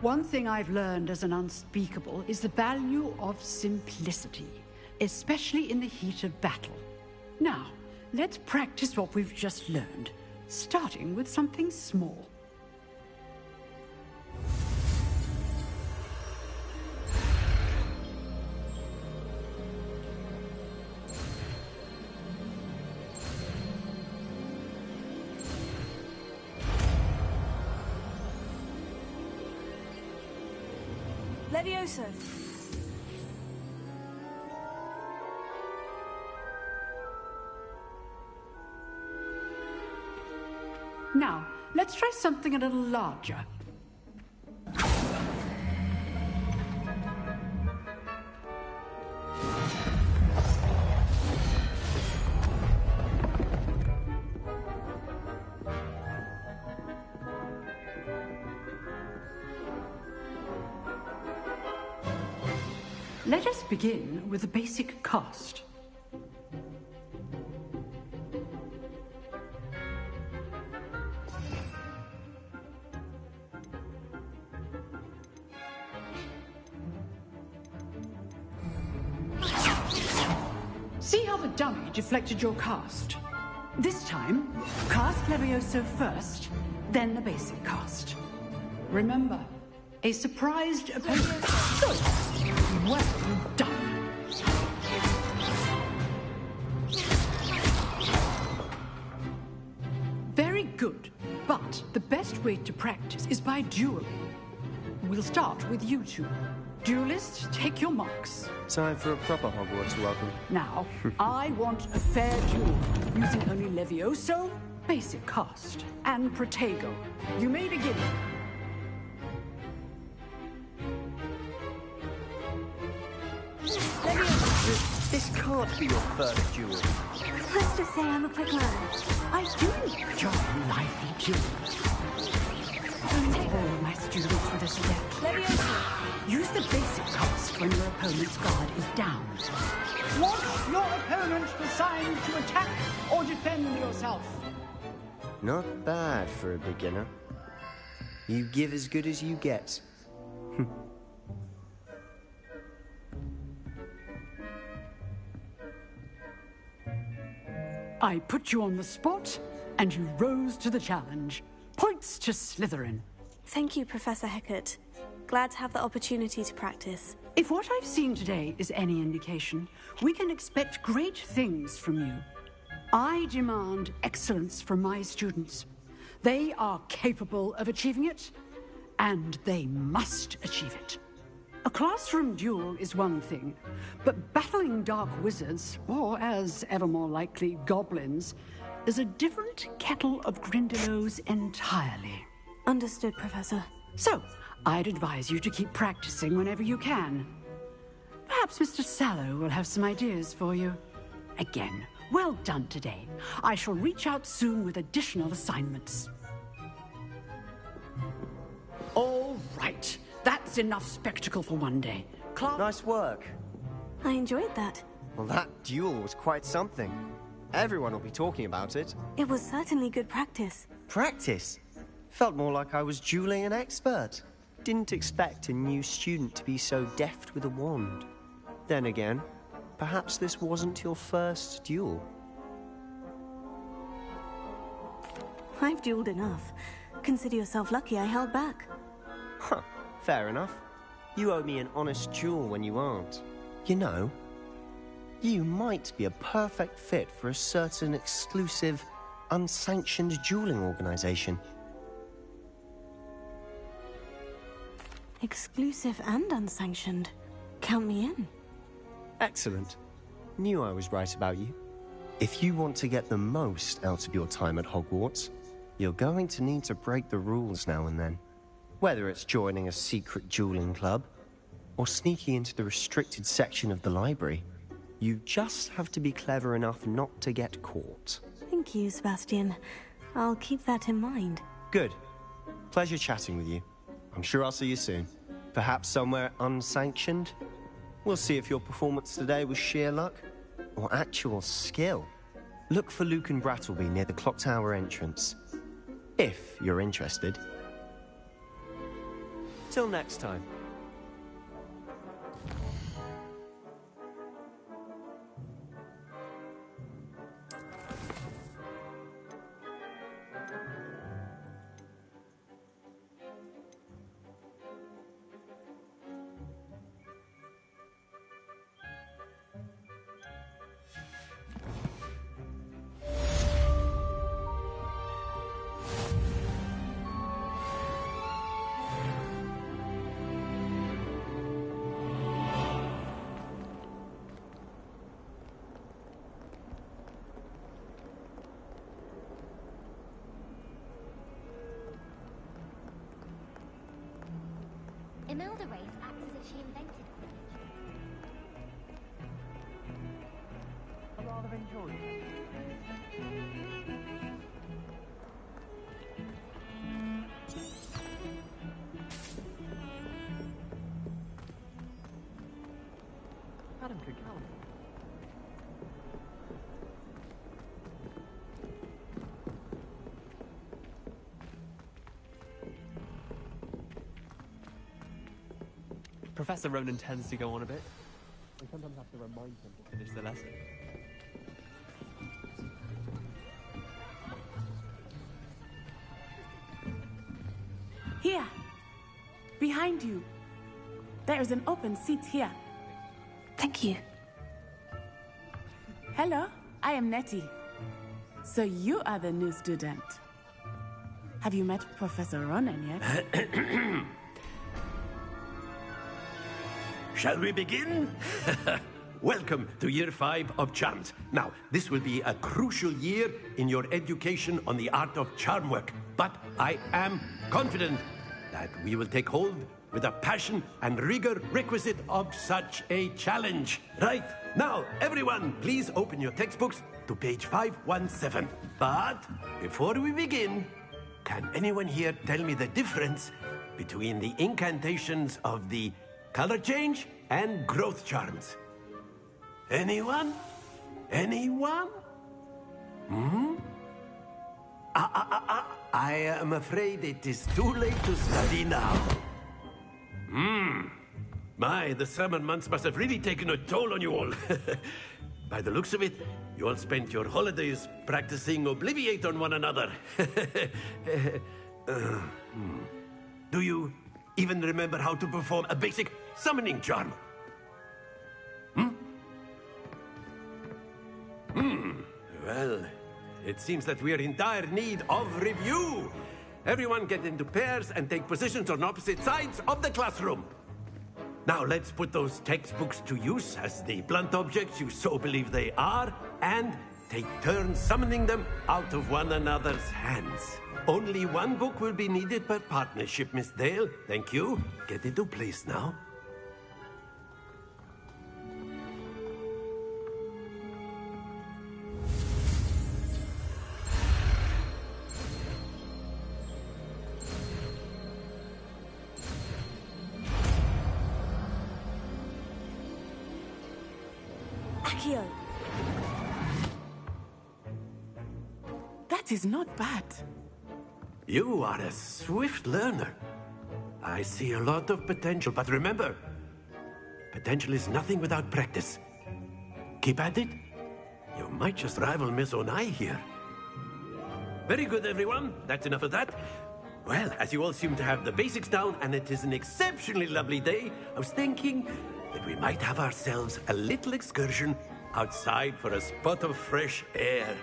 One thing I've learned as an unspeakable is the value of simplicity, especially in the heat of battle. Now, let's practice what we've just learned, starting with something small. Levioso. Now, let's try something a little larger. Let us begin with the basic cast. See how the dummy deflected your cast? This time, cast Levioso first, then the basic cast. Remember, a surprised opponent. Good. Well done. Very good. But the best way to practice is by dueling. We'll start with you two. Duelists, take your marks. Time for a proper Hogwarts welcome. Now, I want a fair duel, using only Levioso, basic cast, and Protego. You may begin. This can't be your first duel. Let's just say I'm a quick learner. I do enjoy lively duels. All my students with a step. Levioso. Use the basic cast when your opponent's guard is down. Want your opponent designed to attack or defend yourself? Not bad for a beginner. You give as good as you get. I put you on the spot, and you rose to the challenge. Point Hogwarts to Slytherin. Thank you, Professor Hecat. Glad to have the opportunity to practice. If what I've seen today is any indication, we can expect great things from you. I demand excellence from my students. They are capable of achieving it, and they must achieve it. A classroom duel is one thing, but battling dark wizards, or as ever more likely, goblins, is a different kettle of Grindylows entirely. Understood, Professor. So, I'd advise you to keep practicing whenever you can. Perhaps Mr. Sallow will have some ideas for you. Again, well done today. I shall reach out soon with additional assignments. All right. That's enough spectacle for one day. Nice work. I enjoyed that. Well, that duel was quite something. Everyone will be talking about it. It was certainly good practice. Practice? Felt more like I was dueling an expert. Didn't expect a new student to be so deft with a wand. Then again, perhaps this wasn't your first duel. I've dueled enough. Consider yourself lucky I held back. Huh, fair enough. You owe me an honest duel when you aren't. You know, you might be a perfect fit for a certain exclusive, unsanctioned dueling organization. Exclusive and unsanctioned. Count me in. Excellent. Knew I was right about you. If you want to get the most out of your time at Hogwarts, you're going to need to break the rules now and then. Whether it's joining a secret dueling club, or sneaking into the restricted section of the library, you just have to be clever enough not to get caught. Thank you, Sebastian. I'll keep that in mind. Good. Pleasure chatting with you. I'm sure I'll see you soon. Perhaps somewhere unsanctioned? We'll see if your performance today was sheer luck, or actual skill. Look for Luke and Brattleby near the Clock Tower entrance. If you're interested. Till next time. Imelda Race acts as if she invented it. I rather enjoyed it. Adam could count. Professor Ronan tends to go on a bit. We sometimes have to remind him to finish the lesson. Here. Behind you. There is an open seat here. Thank you. Hello, I am Nettie. So you are the new student. Have you met Professor Ronan yet? Shall we begin? Welcome to Year 5 of Charms. Now, this will be a crucial year in your education on the art of charm work, but I am confident that we will take hold with the passion and rigor requisite of such a challenge. Right, now, everyone, please open your textbooks to page 517. But before we begin, can anyone here tell me the difference between the incantations of the color change and growth charms? Anyone? Anyone? I am afraid it is too late to study now. My, the summer months must have really taken a toll on you all. By the looks of it, you all spent your holidays practicing Obliviate on one another. Do you even remember how to perform a basic summoning charm? Well, it seems that we are in dire need of review. Everyone get into pairs and take positions on opposite sides of the classroom. Now let's put those textbooks to use as the blunt objects you so believe they are, and take turns summoning them out of one another's hands. Only one book will be needed per partnership, Miss Dale. Thank you. Get into place now. Akio. That is not bad. You are a swift learner. I see a lot of potential, but remember, potential is nothing without practice. Keep at it. You might just rival Miss Onai here. Very good, everyone. That's enough of that. Well, as you all seem to have the basics down, and it is an exceptionally lovely day, I was thinking that we might have ourselves a little excursion outside for a spot of fresh air.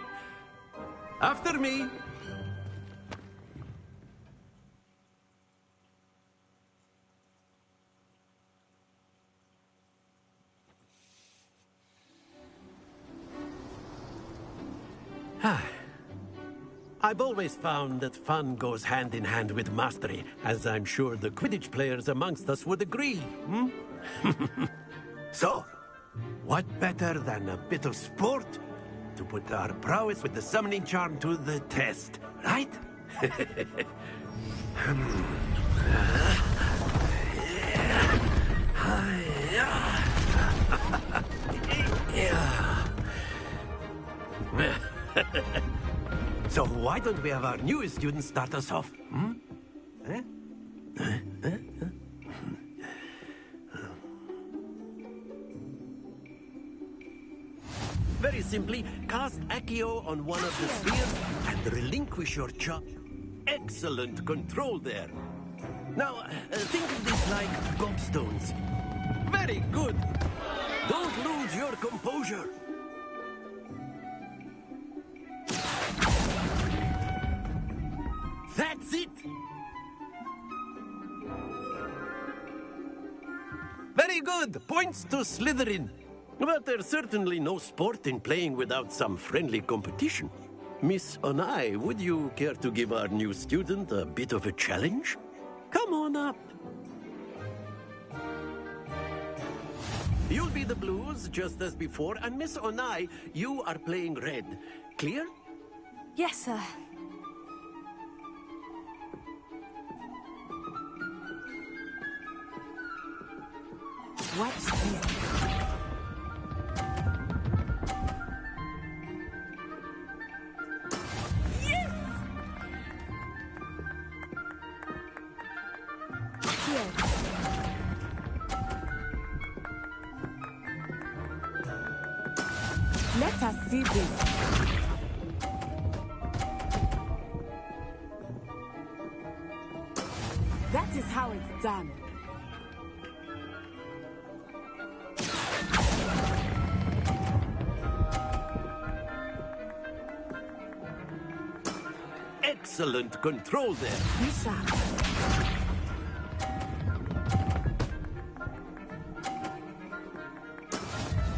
After me. I've always found that fun goes hand in hand with mastery, as I'm sure the Quidditch players amongst us would agree. So, what better than a bit of sport to put our prowess with the summoning charm to the test, right? So why don't we have our newest student start us off? Very simply, cast Accio on one of the spheres and relinquish your charm. Excellent control there. Now, think of this like gobstones. Very good. Don't lose your composure. That's it! Very good! Points to Slytherin. But there's certainly no sport in playing without some friendly competition. Miss Onai, would you care to give our new student a bit of a challenge? Come on up. You'll be the blues, just as before, and Miss Onai, you are playing red. Clear? Yes, sir. What's this? Yes! Here. Let us see this. That is how it's done. Excellent control there. Misha.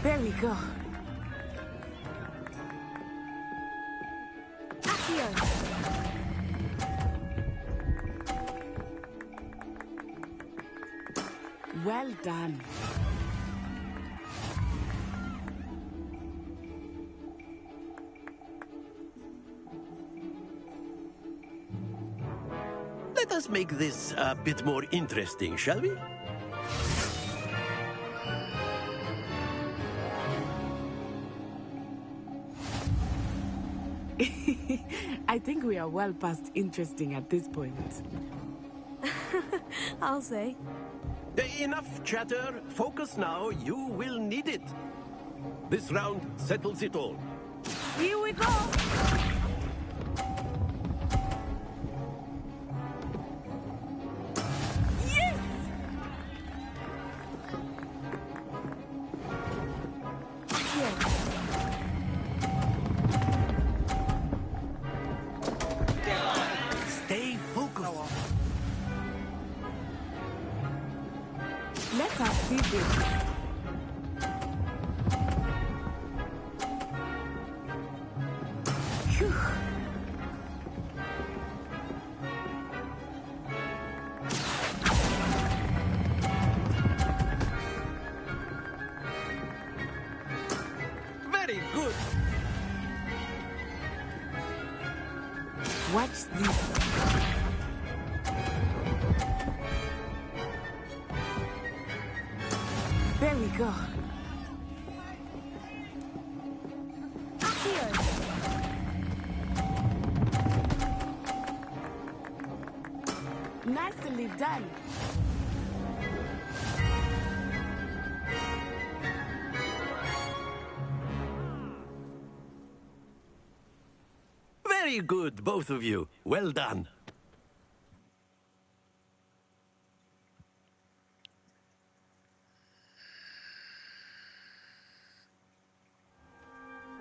There we go. Accio. Well done. Let us make this a bit more interesting, shall we? I think we are well past interesting at this point. I'll say. Enough chatter. Focus now. You will need it. This round settles it all. Here we go! Let us see this. Phew. Very good. Watch this. There we go. Nicely done. Very good, both of you. Well done.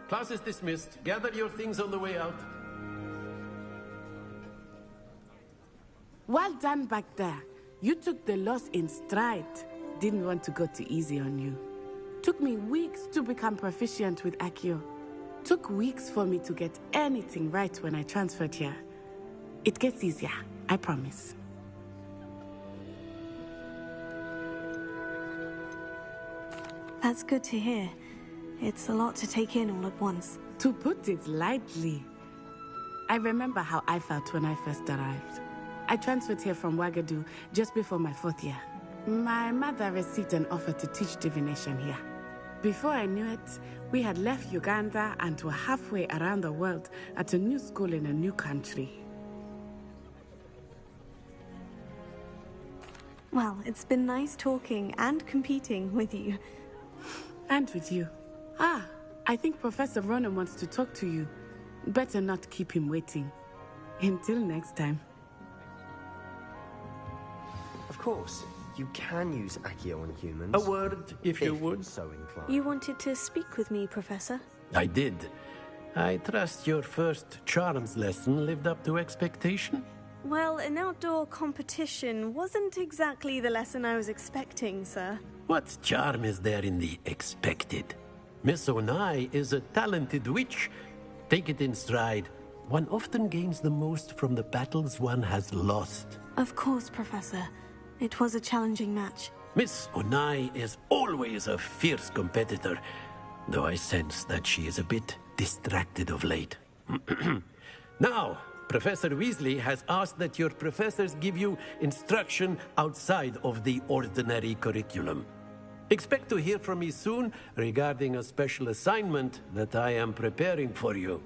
Class is dismissed. Gather your things on the way out. Well done back there. You took the loss in stride. Didn't want to go too easy on you. Took me weeks to become proficient with Accio. Took weeks for me to get anything right when I transferred here. It gets easier, I promise. That's good to hear. It's a lot to take in all at once. To put it lightly, I remember how I felt when I first arrived. I transferred here from Wagadu just before my 4th year. My mother received an offer to teach divination here. Before I knew it, we had left Uganda and were halfway around the world at a new school in a new country. Well, it's been nice talking and competing with you. And with you. Ah, I think Professor Ronan wants to talk to you. Better not keep him waiting. Until next time. Of course, you can use Accio on humans. A word, if you would. So inclined. You wanted to speak with me, Professor? I did. I trust your first charms lesson lived up to expectation? Well, an outdoor competition wasn't exactly the lesson I was expecting, sir. What charm is there in the expected? Miss Onai is a talented witch. Take it in stride. One often gains the most from the battles one has lost. Of course, Professor. It was a challenging match. Miss Onai is always a fierce competitor, though I sense that she is a bit distracted of late. Now, Professor Weasley has asked that your professors give you instruction outside of the ordinary curriculum. Expect to hear from me soon regarding a special assignment that I am preparing for you.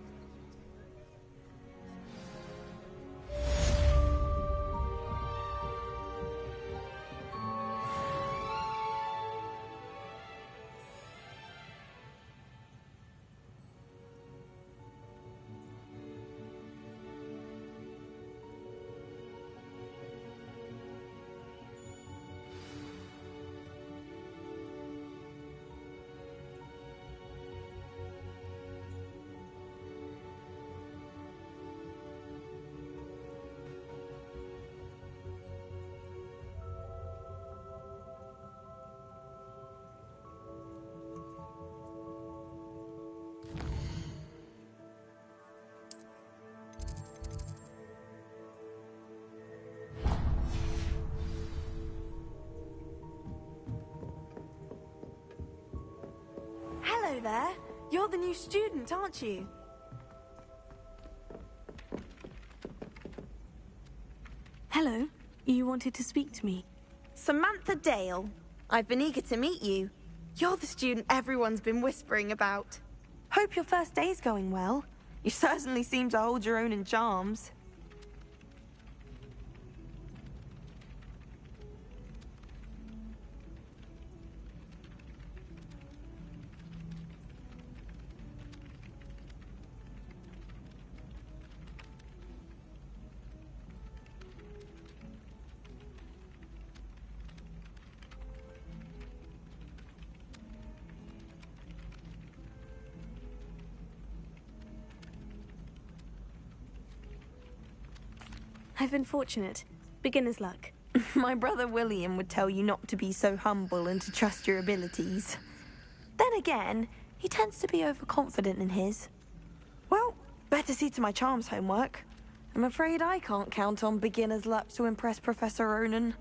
Hello there. You're the new student, aren't you? Hello. You wanted to speak to me. Samantha Dale. I've been eager to meet you. You're the student everyone's been whispering about. Hope your first day's going well. You certainly seem to hold your own in charms. I've been fortunate. Beginner's luck. My brother William would tell you not to be so humble and to trust your abilities. Then again, he tends to be overconfident in his. Well, better see to my charms homework. I'm afraid I can't count on beginner's luck to impress Professor Ronan.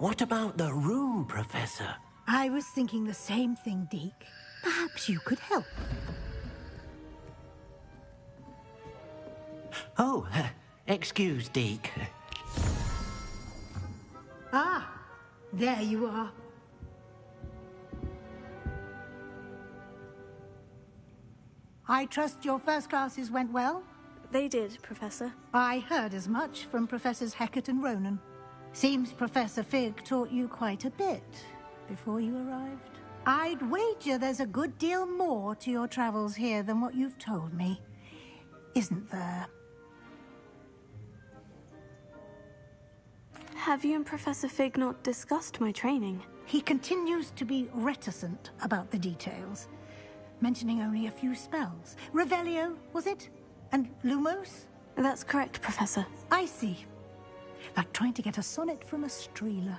What about the room, Professor? I was thinking the same thing, Deke. Perhaps you could help. Oh, excuse, Deke. Ah, there you are. I trust your first classes went well? They did, Professor. I heard as much from Professors Hecat and Ronan. Seems Professor Fig taught you quite a bit before you arrived. I'd wager there's a good deal more to your travels here than what you've told me. Isn't there? Have you and Professor Fig not discussed my training? He continues to be reticent about the details, mentioning only a few spells. Revelio, was it? And Lumos? That's correct, Professor. I see. Like trying to get a sonnet from a streeler.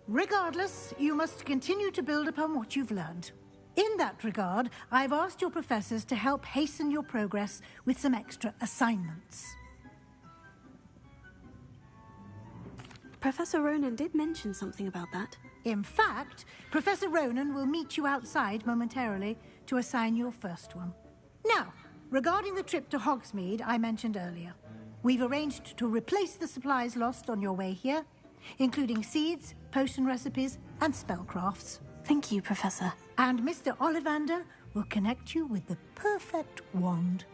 Regardless, you must continue to build upon what you've learned. In that regard, I've asked your professors to help hasten your progress with some extra assignments. Professor Ronan did mention something about that. In fact, Professor Ronan will meet you outside momentarily to assign your first one. Now, regarding the trip to Hogsmeade I mentioned earlier, we've arranged to replace the supplies lost on your way here, including seeds, potion recipes, and spellcrafts. Thank you, Professor. And Mr. Ollivander will connect you with the perfect wand.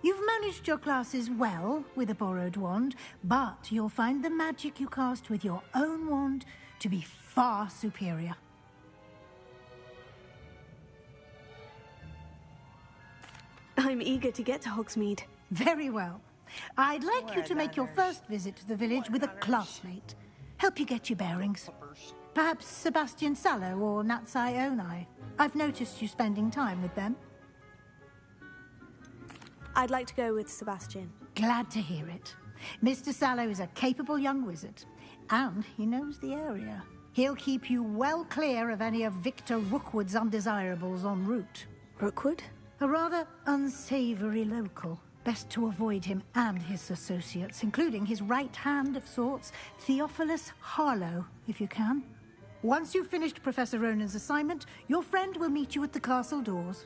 You've managed your classes well with a borrowed wand, but you'll find the magic you cast with your own wand to be far superior. I'm eager to get to Hogsmeade. Very well. I'd like you to make your first visit to the village with a classmate. Help you get your bearings. Perhaps Sebastian Sallow or Natsai Onai. I've noticed you spending time with them. I'd like to go with Sebastian. Glad to hear it. Mr. Sallow is a capable young wizard, and he knows the area. He'll keep you well clear of any of Victor Rookwood's undesirables en route. Rookwood? A rather unsavory local. Best to avoid him and his associates, including his right hand of sorts, Theophilus Harlow, if you can. Once you've finished Professor Ronan's assignment, your friend will meet you at the castle doors.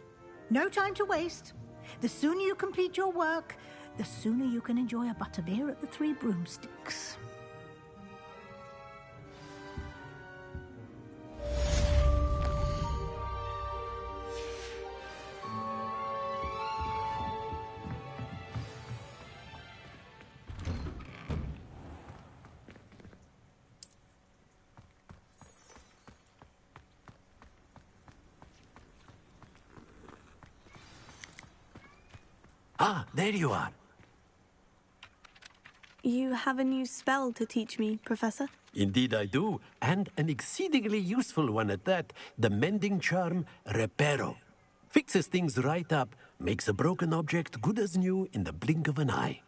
No time to waste. The sooner you complete your work, the sooner you can enjoy a butterbeer at the Three Broomsticks. Ah, there you are. You have a new spell to teach me, Professor? Indeed I do, and an exceedingly useful one at that. The mending charm, Reparo. Fixes things right up, makes a broken object good as new in the blink of an eye.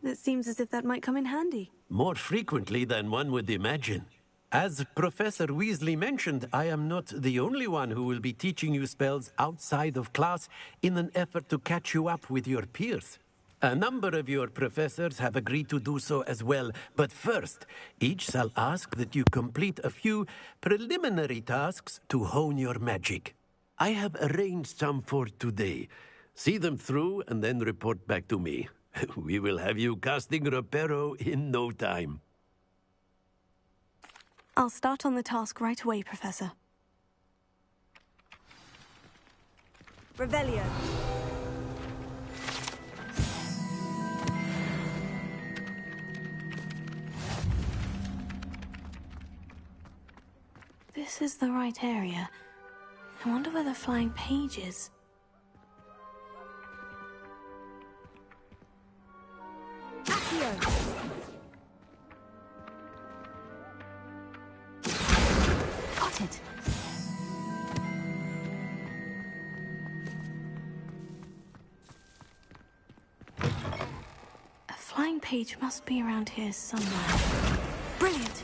It seems as if that might come in handy. More frequently than one would imagine. As Professor Weasley mentioned, I am not the only one who will be teaching you spells outside of class in an effort to catch you up with your peers. A number of your professors have agreed to do so as well, but first, each shall ask that you complete a few preliminary tasks to hone your magic. I have arranged some for today. See them through and then report back to me. We will have you casting Reparo in no time. I'll start on the task right away, Professor. Revelio. This is the right area. I wonder where the flying page is. Got it. A flying page must be around here somewhere. Brilliant!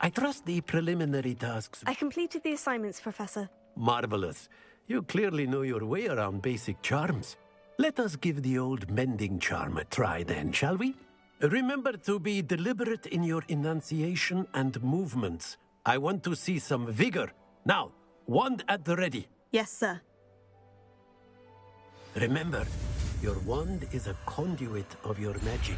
I trust the preliminary tasks. I completed the assignments, Professor. Marvelous. You clearly know your way around basic charms. Let us give the old mending charm a try then, shall we? Remember to be deliberate in your enunciation and movements. I want to see some vigor. Now, wand at the ready. Yes, sir. Remember, your wand is a conduit of your magic.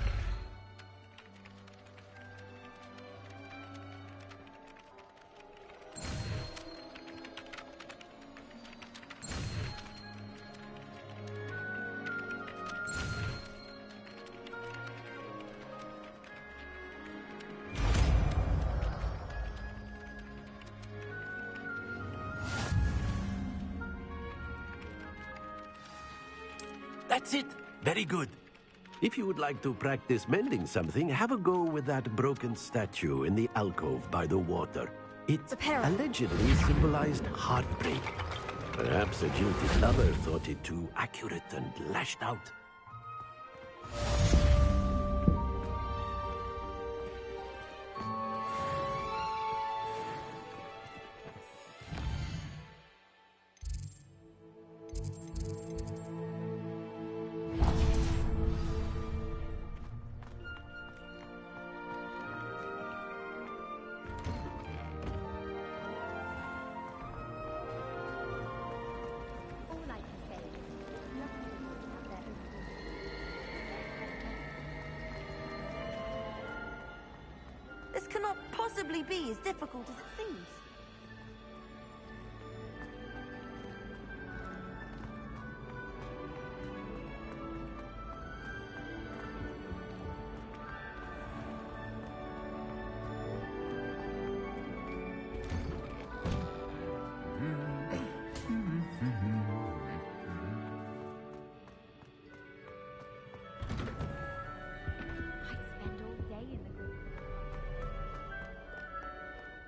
That's it. Very good. If you would like to practice mending something, have a go with that broken statue in the alcove by the water. It allegedly symbolized heartbreak. Perhaps a jilted lover thought it too accurate and lashed out. This cannot possibly be as difficult as it seems.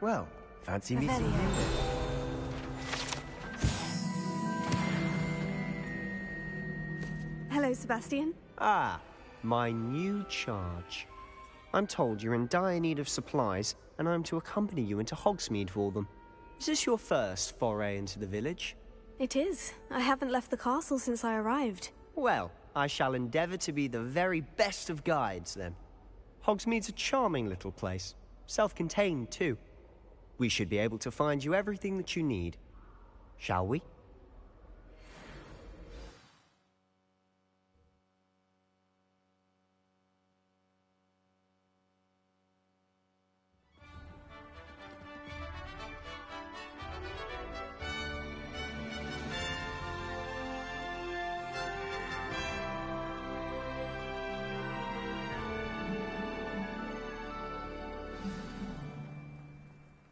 Well, fancy meeting you. Hello, Sebastian. Ah, my new charge. I'm told you're in dire need of supplies, and I'm to accompany you into Hogsmeade for them. Is this your first foray into the village? It is. I haven't left the castle since I arrived. Well, I shall endeavour to be the very best of guides, then. Hogsmeade's a charming little place. Self-contained, too. We should be able to find you everything that you need. Shall we?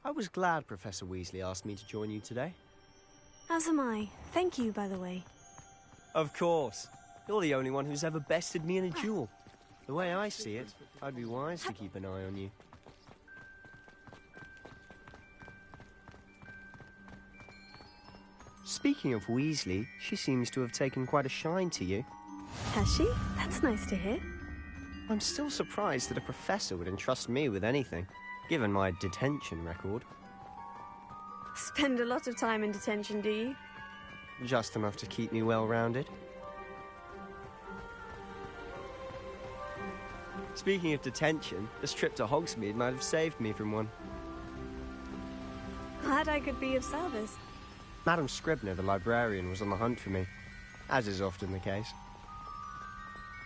I was glad Professor Weasley asked me to join you today. As am I. Thank you, by the way. Of course. You're the only one who's ever bested me in a duel. The way I see it, I'd be wise to keep an eye on you. Speaking of Weasley, she seems to have taken quite a shine to you. Has she? That's nice to hear. I'm still surprised that a professor would entrust me with anything, given my detention record. Spend a lot of time in detention, do you? Just enough to keep me well-rounded. Speaking of detention, this trip to Hogsmeade might have saved me from one. Glad I could be of service. Madam Scribner, the librarian, was on the hunt for me, as is often the case.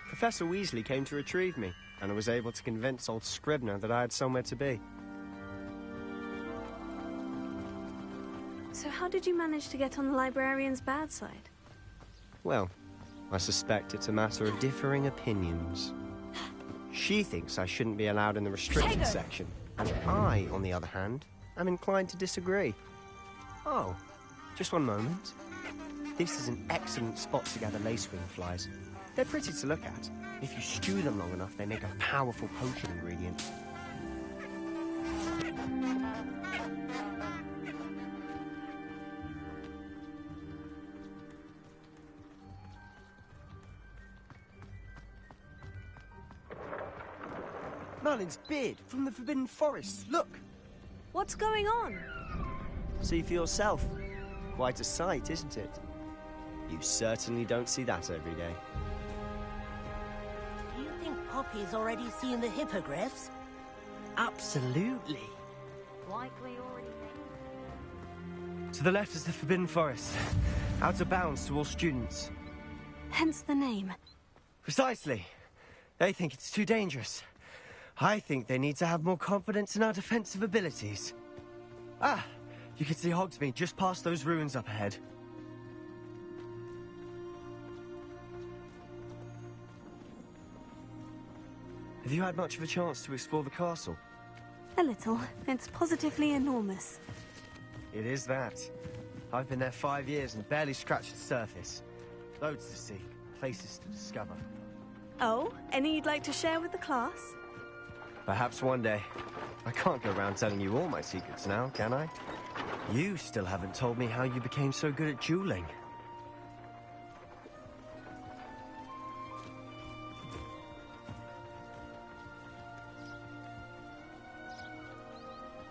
Professor Weasley came to retrieve me, and I was able to convince old Scribner that I had somewhere to be. So how did you manage to get on the librarian's bad side? Well, I suspect it's a matter of differing opinions. She thinks I shouldn't be allowed in the restricted section, and I, on the other hand, am inclined to disagree. Oh, just one moment. This is an excellent spot to gather lacewing flies. They're pretty to look at. If you stew them long enough, they make a powerful potion ingredient. Merlin's beard from the Forbidden Forest. Look! What's going on? See for yourself. Quite a sight, isn't it? You certainly don't see that every day. Do you think Poppy's already seen the hippogriffs? Absolutely. Likely already. To the left is the Forbidden Forest. Out of bounds to all students. Hence the name. Precisely. They think it's too dangerous. I think they need to have more confidence in our defensive abilities. Ah, you can see Hogsmeade just past those ruins up ahead. Have you had much of a chance to explore the castle? A little. It's positively enormous. It is that. I've been there 5 years and barely scratched the surface. Loads to see, places to discover. Oh, any you'd like to share with the class? Perhaps one day. I can't go around telling you all my secrets now, can I? You still haven't told me how you became so good at dueling.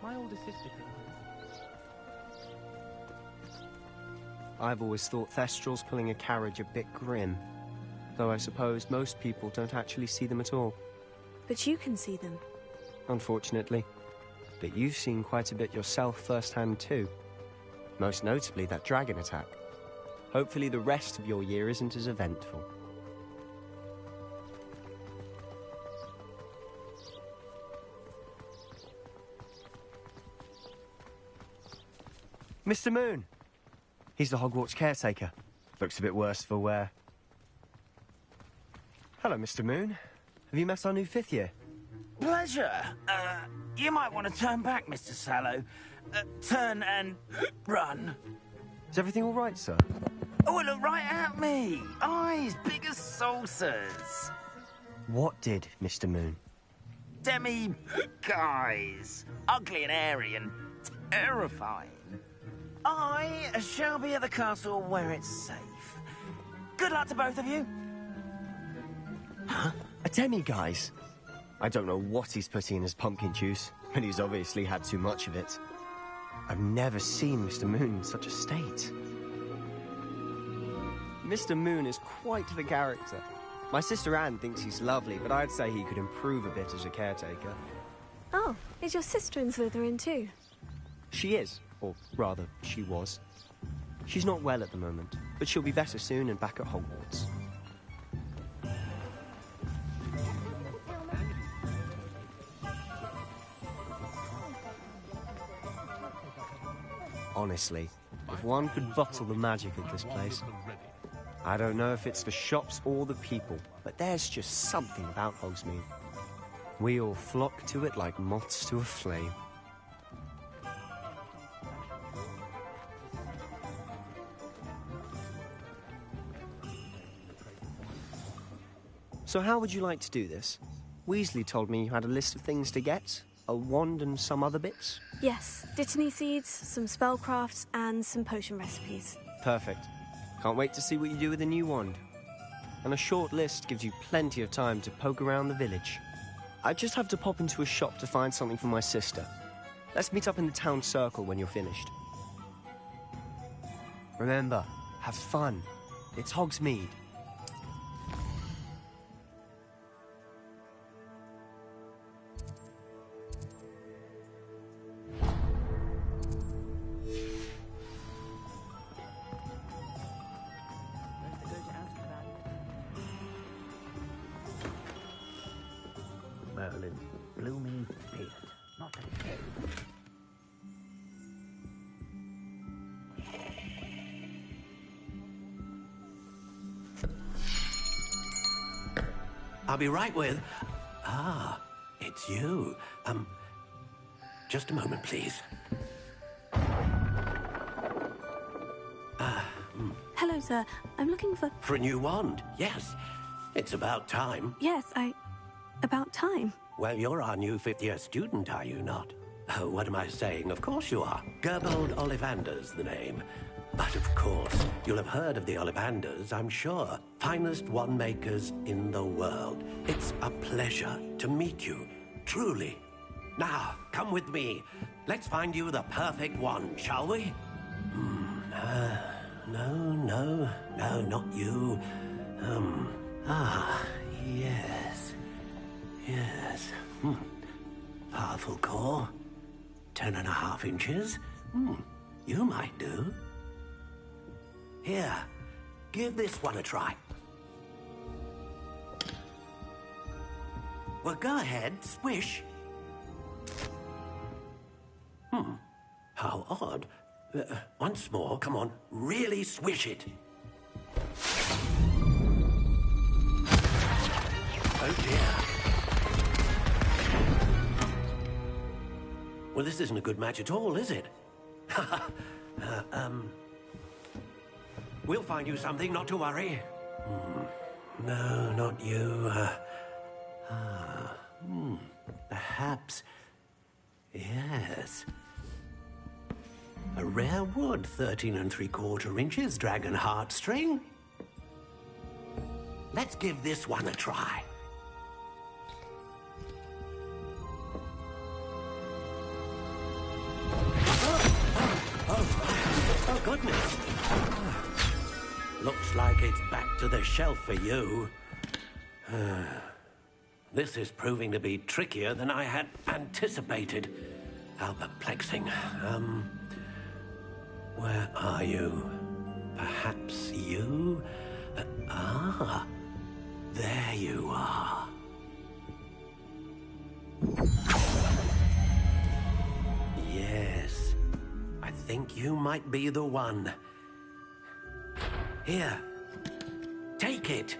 My older sister came home. I've always thought Thestrals pulling a carriage a bit grim. Though I suppose most people don't actually see them at all. But you can see them. Unfortunately. But you've seen quite a bit yourself firsthand too. Most notably that dragon attack. Hopefully the rest of your year isn't as eventful. Mr. Moon! He's the Hogwarts caretaker. Looks a bit worse for wear. Hello, Mr. Moon. Have you met our new 5th year? Pleasure. You might want to turn back, Mr. Sallow. Turn and run. Is everything all right, sir? Oh, look right at me. Eyes big as saucers. What did, Mr. Moon? Demi, guys, ugly and airy and terrifying. I shall be at the castle where it's safe. Good luck to both of you. Huh? A demi-guise? I don't know what he's putting in his pumpkin juice, but he's obviously had too much of it. I've never seen Mr. Moon in such a state. Mr. Moon is quite the character. My sister Anne thinks he's lovely, but I'd say he could improve a bit as a caretaker. Oh, is your sister in Slytherin too? She is, or rather, she was. She's not well at the moment, but she'll be better soon and back at Hogwarts. Honestly, if one could bottle the magic of this place. I don't know if it's the shops or the people, but there's just something about Hogsmeade. We all flock to it like moths to a flame. So how would you like to do this? Weasley told me you had a list of things to get. A wand and some other bits? Yes, dittany seeds, some spellcrafts, and some potion recipes. Perfect. Can't wait to see what you do with the new wand. And a short list gives you plenty of time to poke around the village. I just have to pop into a shop to find something for my sister. Let's meet up in the town circle when you're finished. Remember, have fun. It's Hogsmeade. Merlin's blooming beard, not a head. I'll be right with... Ah, it's you. Just a moment, please. Hello, sir. I'm looking for... For a new wand, yes. It's about time. Yes, about time. Well, you're our new fifth-year student, are you not? Oh, what am I saying? Of course you are. Gerbold Ollivander's the name. But of course, you'll have heard of the Ollivanders, I'm sure. Finest wand makers in the world. It's a pleasure to meet you, truly. Now, come with me. Let's find you the perfect wand, shall we? No, not you. Yes. Yes. Powerful core. 10.5 inches. You might do. Here, give this one a try. Well, go ahead, swish. How odd. Once more, come on, really swish it. Oh dear. Well, this isn't a good match at all, is it? We'll find you something, not to worry. No, not you. Perhaps... Yes. A rare wood, 13 3/4 inches, dragon heartstring. Let's give this one a try. Oh, goodness. Looks like it's back to the shelf for you. This is proving to be trickier than I had anticipated. How perplexing. Where are you? Perhaps you? There you are. Yes, I think you might be the one. Here, take it.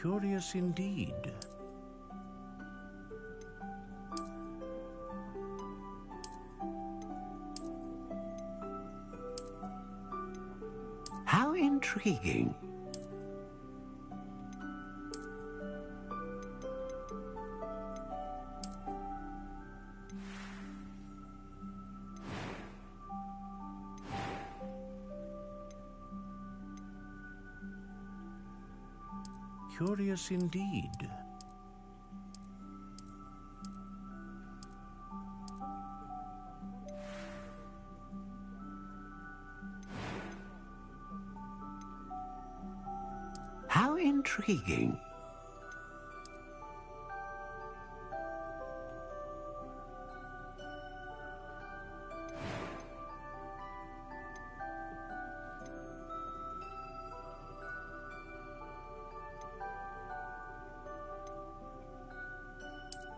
Curious indeed. How intriguing. Curious indeed. How intriguing.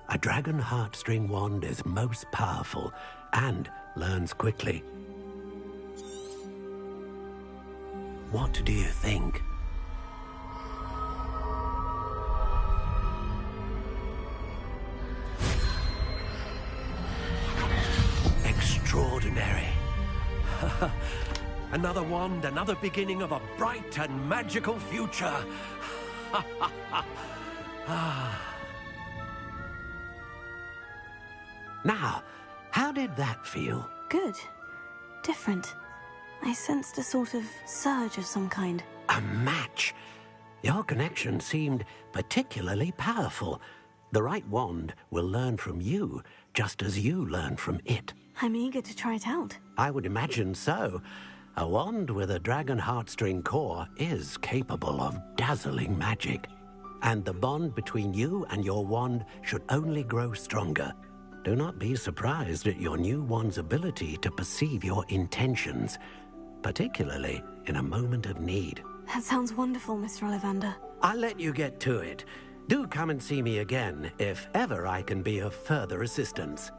A dragon heartstring wand is most powerful and learns quickly. What do you think? Extraordinary. Another wand, another beginning of a bright and magical future. Now, how did that feel? Good. Different. I sensed a sort of surge of some kind. A match. Your connection seemed particularly powerful. The right wand will learn from you, just as you learn from it. I'm eager to try it out. I would imagine so. A wand with a dragon heartstring core is capable of dazzling magic. And the bond between you and your wand should only grow stronger. Do not be surprised at your new wand's ability to perceive your intentions, particularly in a moment of need. That sounds wonderful, Mr. Ollivander. I'll let you get to it. Do come and see me again if ever I can be of further assistance.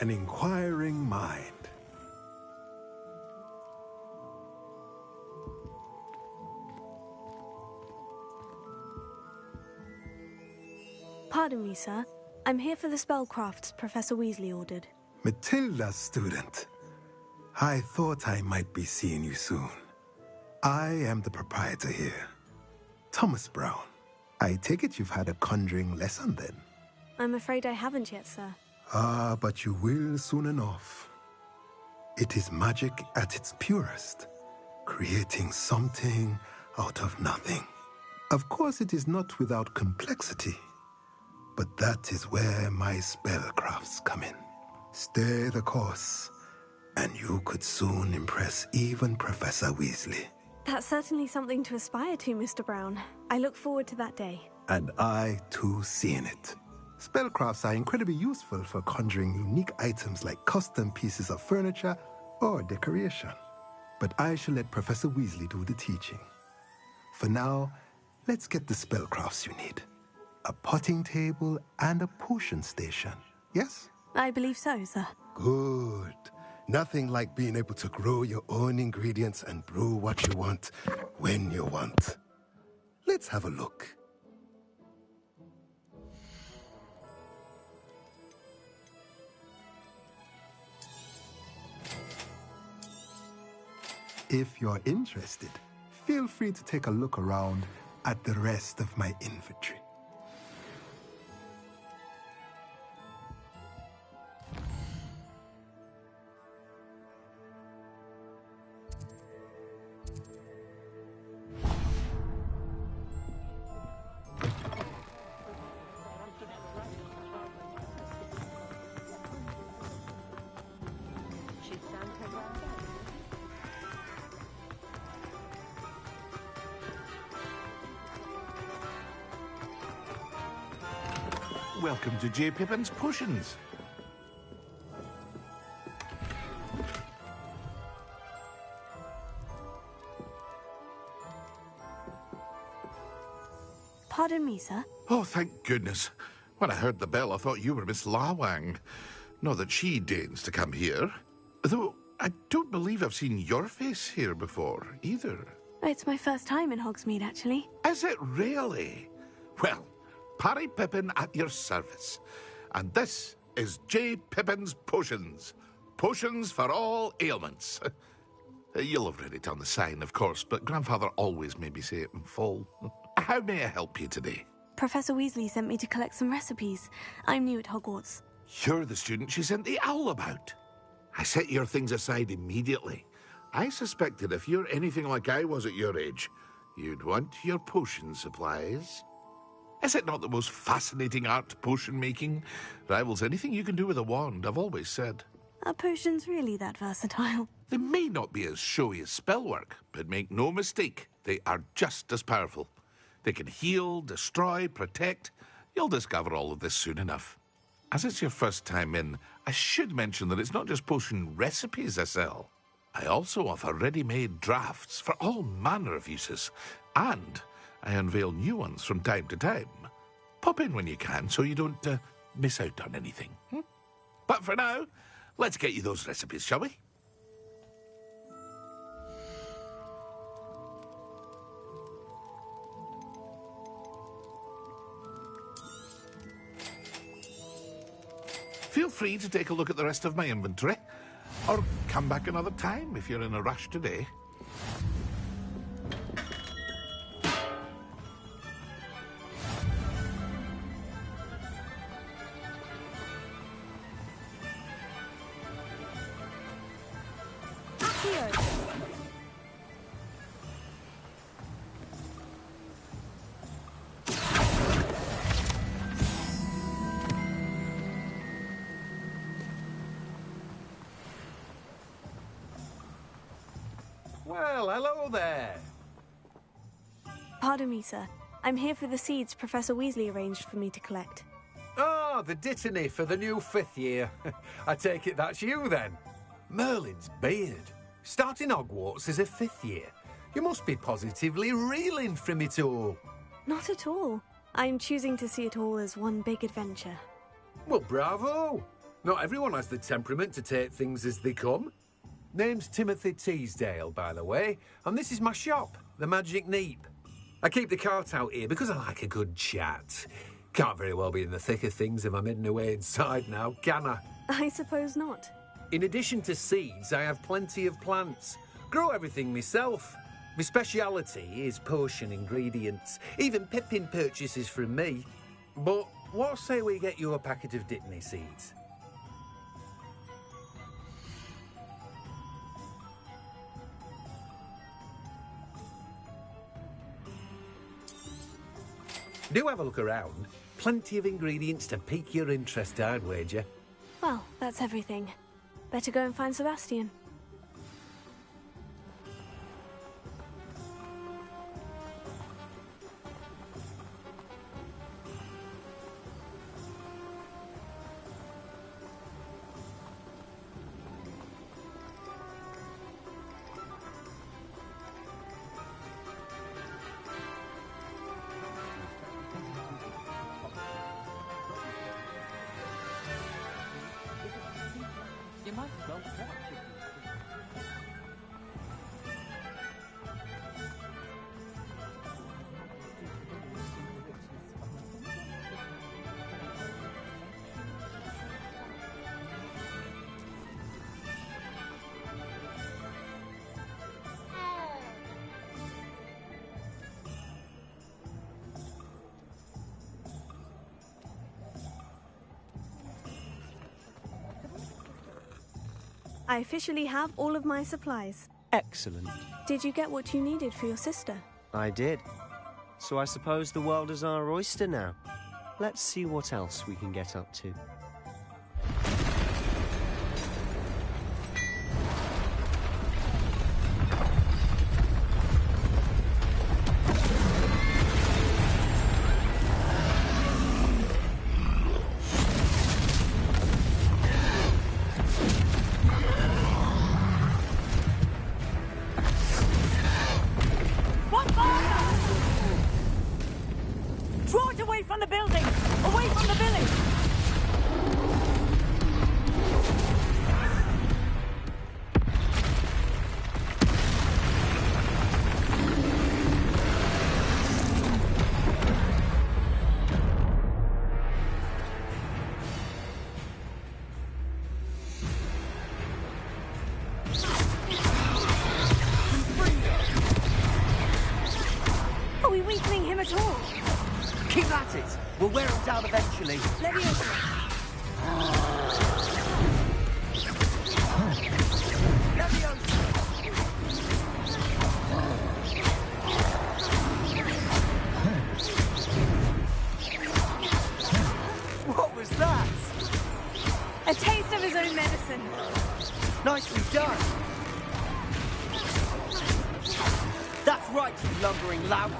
An inquiring mind. Pardon me, sir. I'm here for the spellcrafts Professor Weasley ordered. Matilda's student. I thought I might be seeing you soon. I am the proprietor here. Thomas Brown. I take it you've had a conjuring lesson then? I'm afraid I haven't yet, sir. Ah, but you will soon enough. It is magic at its purest, creating something out of nothing. Of course, it is not without complexity, but that is where my spellcrafts come in. Stay the course, and you could soon impress even Professor Weasley. That's certainly something to aspire to, Mr. Brown. I look forward to that day. And I, too, seeing it. Spellcrafts are incredibly useful for conjuring unique items like custom pieces of furniture or decoration. But I shall let Professor Weasley do the teaching. For now, let's get the spellcrafts you need. A potting table and a potion station, yes? I believe so, sir. Good. Nothing like being able to grow your own ingredients and brew what you want when you want. Let's have a look. If you're interested, feel free to take a look around at the rest of my inventory. Welcome to J. Pippin's Potions. Pardon me, sir. Oh, thank goodness. When I heard the bell, I thought you were Miss Lawang. Not that she deigns to come here. Though I don't believe I've seen your face here before, either. It's my first time in Hogsmeade, actually. Is it really? Well, Parry Pippin at your service. And this is J. Pippin's Potions. Potions for all ailments. You'll have read it on the sign, of course, but Grandfather always made me say it in full. How may I help you today? Professor Weasley sent me to collect some recipes. I'm new at Hogwarts. You're the student she sent the owl about. I set your things aside immediately. I suspected if you're anything like I was at your age, you'd want your potion supplies. Is it not the most fascinating art, potion making? Rivals anything you can do with a wand, I've always said. Are potions really that versatile? They may not be as showy as spellwork, but make no mistake, they are just as powerful. They can heal, destroy, protect. You'll discover all of this soon enough. As it's your first time in, I should mention that it's not just potion recipes I sell. I also offer ready-made drafts for all manner of uses, and I unveil new ones from time to time. Pop in when you can so you don't miss out on anything. But for now, let's get you those recipes, shall we? Feel free to take a look at the rest of my inventory, or come back another time if you're in a rush today. Well, hello there. Pardon me, sir. I'm here for the seeds Professor Weasley arranged for me to collect. Ah, the dittany for the new 5th year. I take it that's you, then. Merlin's beard. Starting Hogwarts as a 5th year. You must be positively reeling from it all. Not at all. I'm choosing to see it all as one big adventure. Well, bravo. Not everyone has the temperament to take things as they come. Name's Timothy Teasdale, by the way, and this is my shop, the Magic Neep. I keep the cart out here because I like a good chat. Can't very well be in the thick of things if I'm hidden away inside now, can I? I suppose not. In addition to seeds, I have plenty of plants. Grow everything myself. My speciality is potion ingredients. Even Pippin purchases from me. But what say we get you a packet of Dittany seeds? Do have a look around. Plenty of ingredients to pique your interest, I'd wager. Well, that's everything. Better go and find Sebastian. You might as well watch it. I officially have all of my supplies. Excellent. Did you get what you needed for your sister? I did. So I suppose the world is our oyster now. Let's see what else we can get up to. the building! Away from the village! Are we weakening him at all? Keep at it. We'll wear him down eventually. What was that? A taste of his own medicine. Nicely done. That's right, you lumbering lout.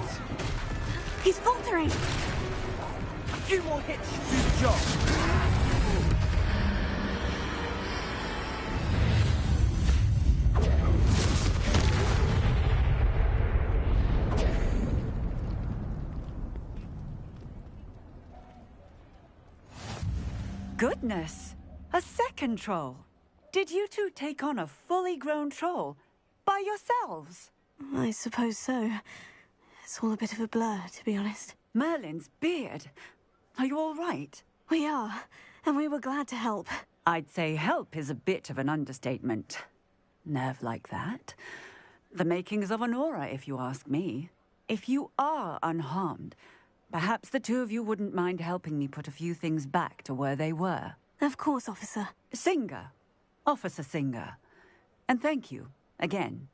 He's faltering. A few more hits should do the job. Goodness! A second troll. Did you two take on a fully grown troll? By yourselves? I suppose so. It's all a bit of a blur, to be honest. Merlin's beard. Are you all right? We are, and we were glad to help. I'd say help is a bit of an understatement. Nerve like that. The makings of an aura, if you ask me. If you are unharmed, perhaps the two of you wouldn't mind helping me put a few things back to where they were. Of course, officer. Singer. Officer Singer. And thank you, again.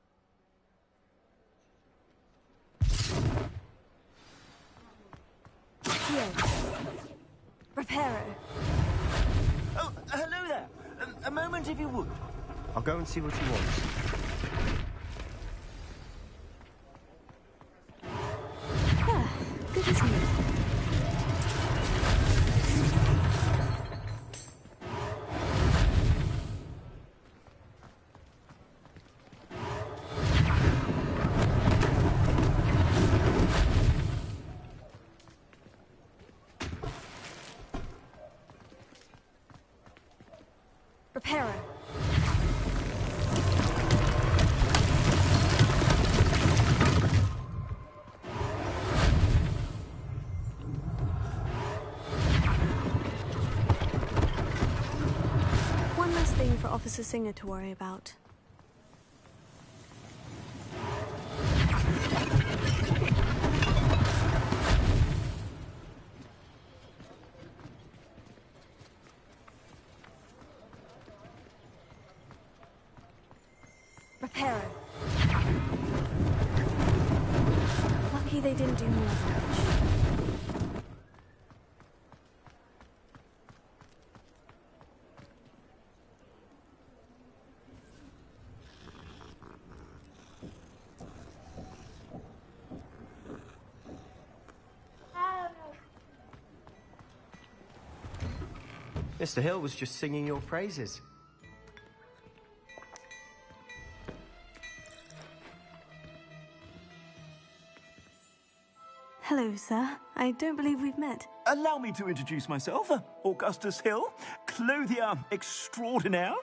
Here. Reparo. Oh, hello there. A moment if you would. I'll go and see what he wants. Ah, good as new. Reparo. One less thing for Officer Singer to worry about. Reparo. Lucky they didn't do more damage. Mr. Hill was just singing your praises. Hello, sir. I don't believe we've met. Allow me to introduce myself, Augustus Hill, clothier extraordinaire.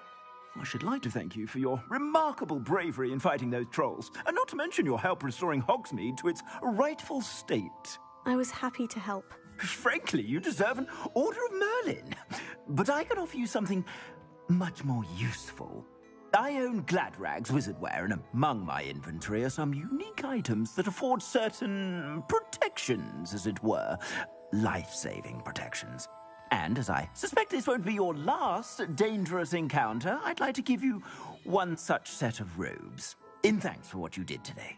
I should like to thank you for your remarkable bravery in fighting those trolls, and not to mention your help restoring Hogsmeade to its rightful state. I was happy to help. Frankly, you deserve an Order of Merlin. But I can offer you something much more useful. I own Gladrag's wizardware, and among my inventory are some unique items that afford certain protections, as it were. Life-saving protections. And as I suspect this won't be your last dangerous encounter, I'd like to give you one such set of robes, in thanks for what you did today.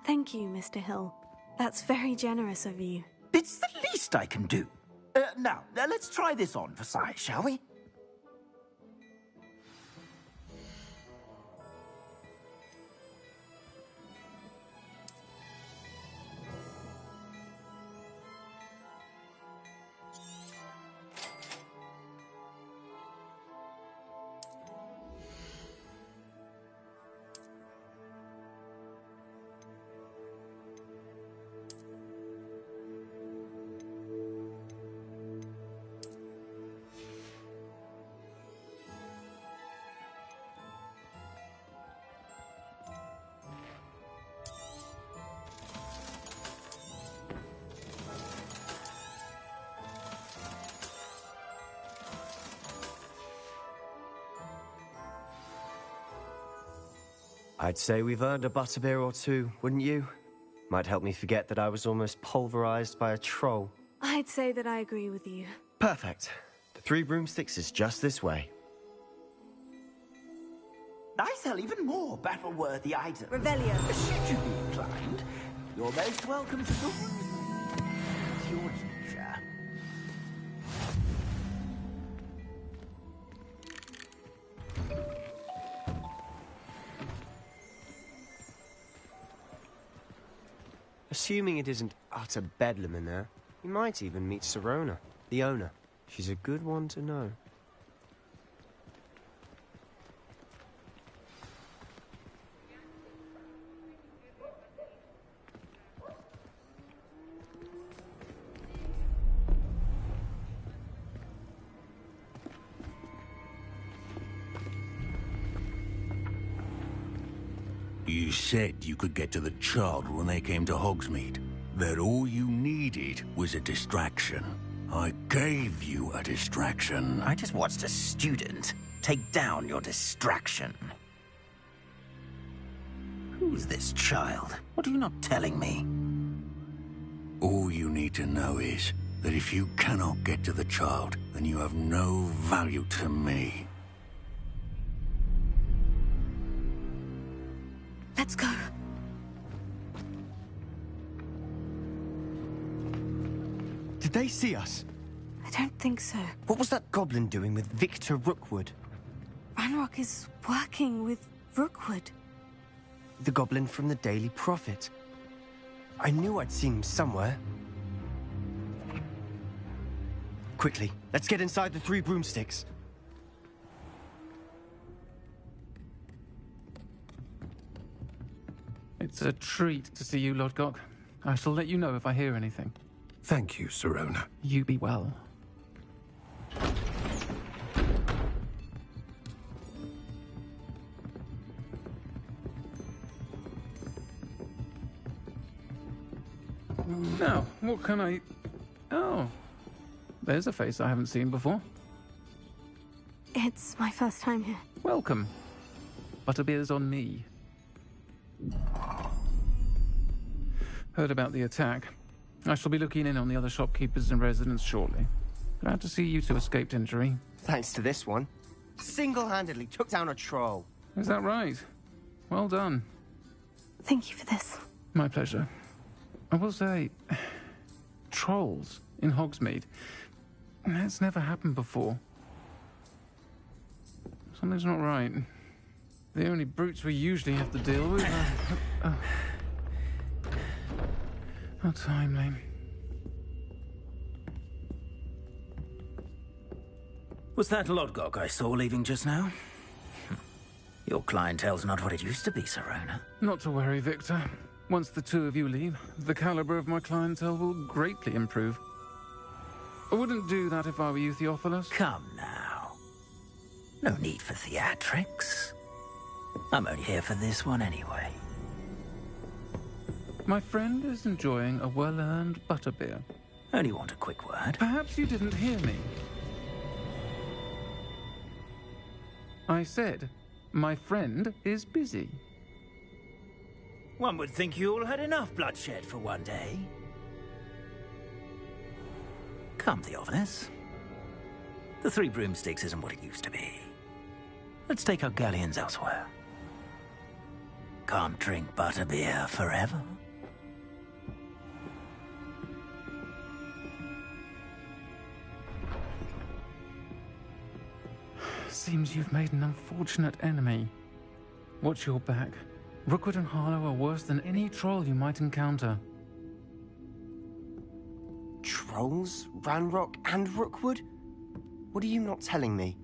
Thank you, Mr. Hill. That's very generous of you. It's the least I can do. Now, let's try this on for size, shall we? I'd say we've earned a butterbeer or two, wouldn't you? Might help me forget that I was almost pulverized by a troll. I'd say that I agree with you. Perfect. The 3 broomsticks is just this way. I sell even more battle-worthy items. Revelio. Should you be inclined, you're most welcome to peruse at your leisure. Assuming it isn't utter bedlam in there, you might even meet Sirona, the owner. She's a good one to know. You said you could get to the child when they came to Hogsmeade. That all you needed was a distraction. I gave you a distraction. I just watched a student take down your distraction. Who's this child? What are you not telling me? All you need to know is that if you cannot get to the child, then you have no value to me. Let's go. Did they see us? I don't think so. What was that goblin doing with Victor Rookwood? Ranrock is working with Rookwood. The goblin from the Daily Prophet. I knew I'd seen him somewhere. Quickly, let's get inside the 3 broomsticks. It's a treat to see you, Lodgok. I shall let you know if I hear anything. Thank you, Sirona. You be well. Now, what can I... Oh, there's a face I haven't seen before. It's my first time here. Welcome. Butterbeer's on me. Heard about the attack. I shall be looking in on the other shopkeepers and residents shortly. Glad to see you two escaped injury. Thanks to this one. Single-handedly took down a troll. Is that right? Well done. Thank you for this. My pleasure. I will say, trolls in Hogsmeade. That's never happened before. Something's not right. The only brutes we usually have to deal with are... How timely. Was that Lodgok I saw leaving just now? Your clientele's not what it used to be, Sirona. Not to worry, Victor. Once the 2 of you leave, the caliber of my clientele will greatly improve. I wouldn't do that if I were you, Theophilus. Come now. No need for theatrics. I'm only here for this one anyway. My friend is enjoying a well-earned butterbeer. Only want a quick word. Perhaps you didn't hear me. I said, my friend is busy. One would think you all had enough bloodshed for one day. Come, Theophilus. The 3 broomsticks isn't what it used to be. Let's take our galleons elsewhere. Can't drink butterbeer forever. Seems you've made an unfortunate enemy. Watch your back. Rookwood and Harlow are worse than any troll you might encounter. Trolls? Ranrock and Rookwood? What are you not telling me?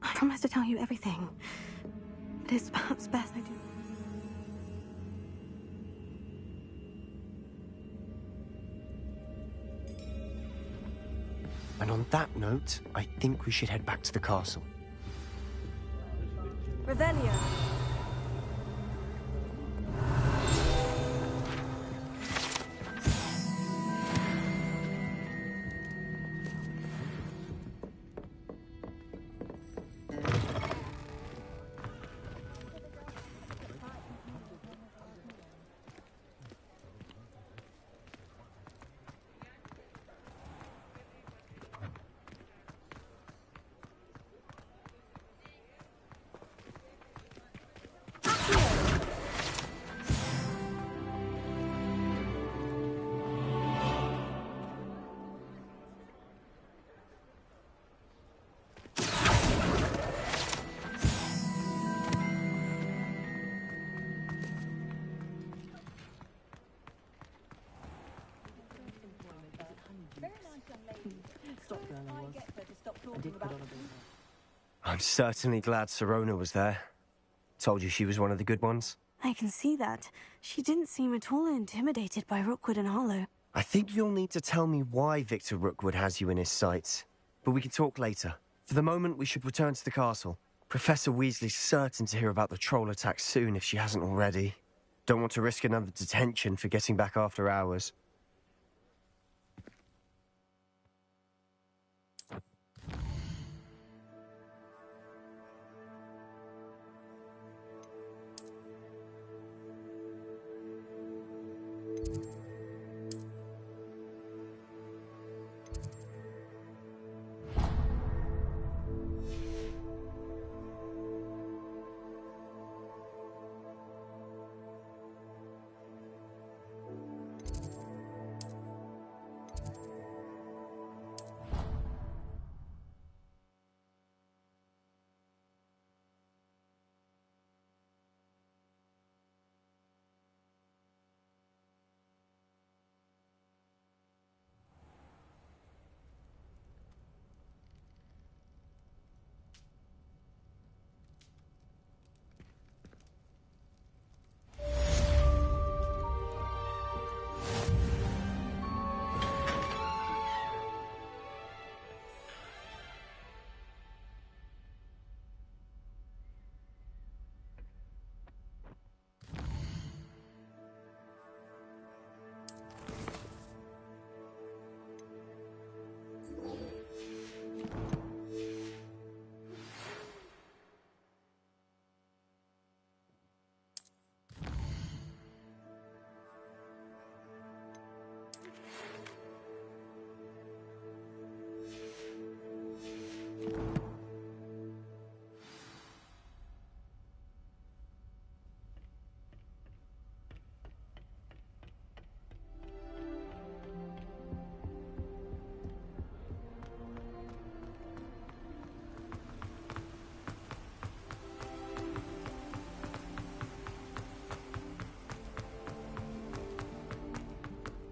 I promise to tell you everything. It is perhaps best I do. And on that note, I think we should head back to the castle. Revelio. stop girl I was. I did put on a bit of I'm certainly glad Sirona was there. Told you she was one of the good ones. I can see that. She didn't seem at all intimidated by Rookwood and Harlow. I think you'll need to tell me why Victor Rookwood has you in his sights. But we can talk later. For the moment, we should return to the castle. Professor Weasley's certain to hear about the troll attack soon if she hasn't already. Don't want to risk another detention for getting back after hours.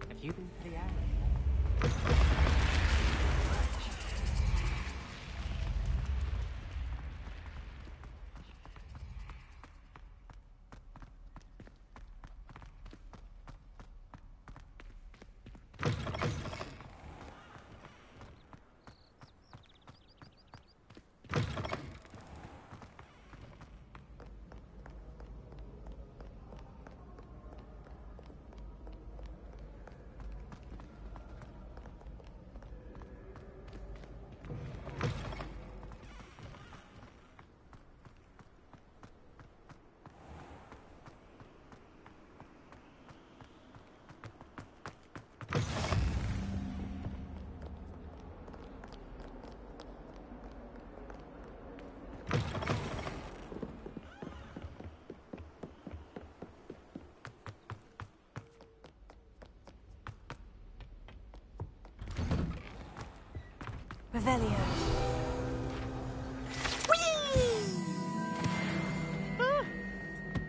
Have you been pretty out? Revelio.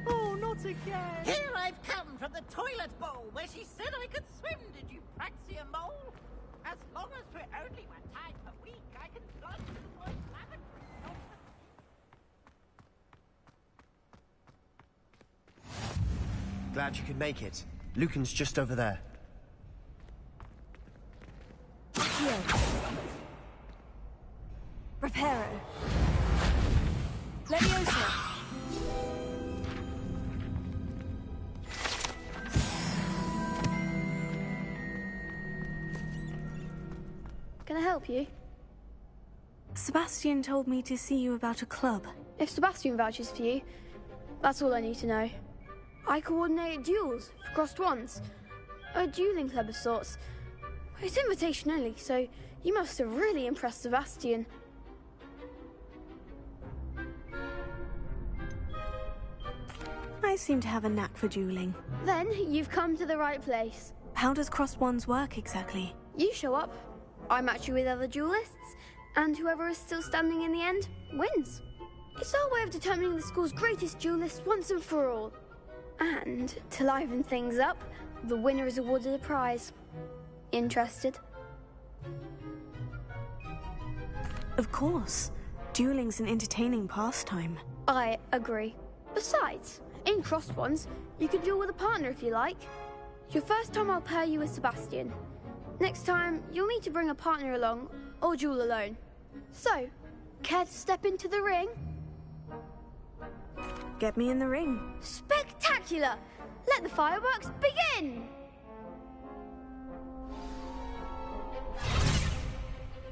Oh, not again! Here I've come from the toilet bowl where she said I could swim, did you praxia mole? As long as we're only 1 time per week, I can fly to the boys' lavatory. Glad you could make it. Lucan's just over there. Reparo. Leviosa. Can I help you? Sebastian told me to see you about a club. If Sebastian vouches for you, that's all I need to know. I coordinate duels for crossed wands. A dueling club of sorts. It's invitation only, so you must have really impressed Sebastian. I seem to have a knack for dueling. Then you've come to the right place. How does crossed wands work exactly? You show up, I match you with other duelists, and whoever is still standing in the end wins. It's our way of determining the school's greatest duelist once and for all. And to liven things up, the winner is awarded a prize. Interested? Of course. Dueling's an entertaining pastime. I agree. Besides, in Crossed Ones, you can duel with a partner if you like. Your first time I'll pair you with Sebastian. Next time, you'll need to bring a partner along, or duel alone. So, care to step into the ring? Get me in the ring. Spectacular! Let the fireworks begin!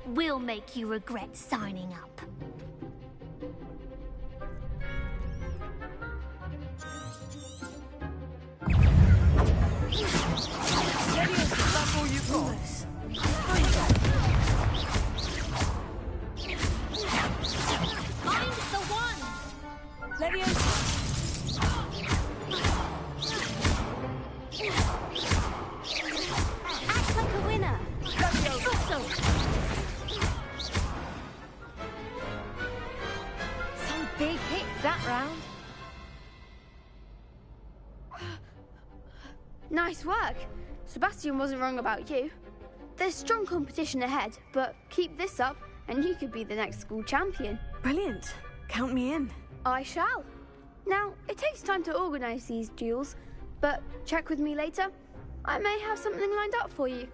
We'll make you regret signing up. That's all you've got. Find the one! Act like a winner! Some big hits that round. Nice work. Sebastian wasn't wrong about you. There's strong competition ahead, but keep this up and you could be the next school champion. Brilliant. Count me in. I shall. Now, it takes time to organise these duels, but check with me later. I may have something lined up for you.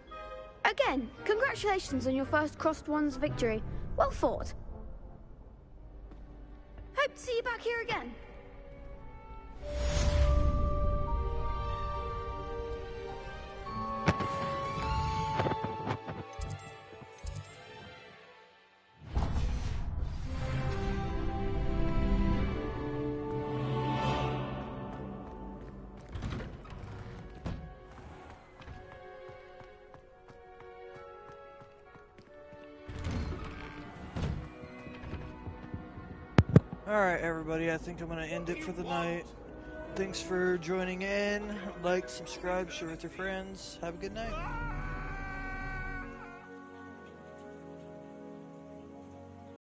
Again, congratulations on your first Crossed Ones victory. Well fought. Hope to see you back here again. Alright, everybody, I think I'm going to end it for the night. Thanks for joining in. Like, subscribe, share with your friends. Have a good night.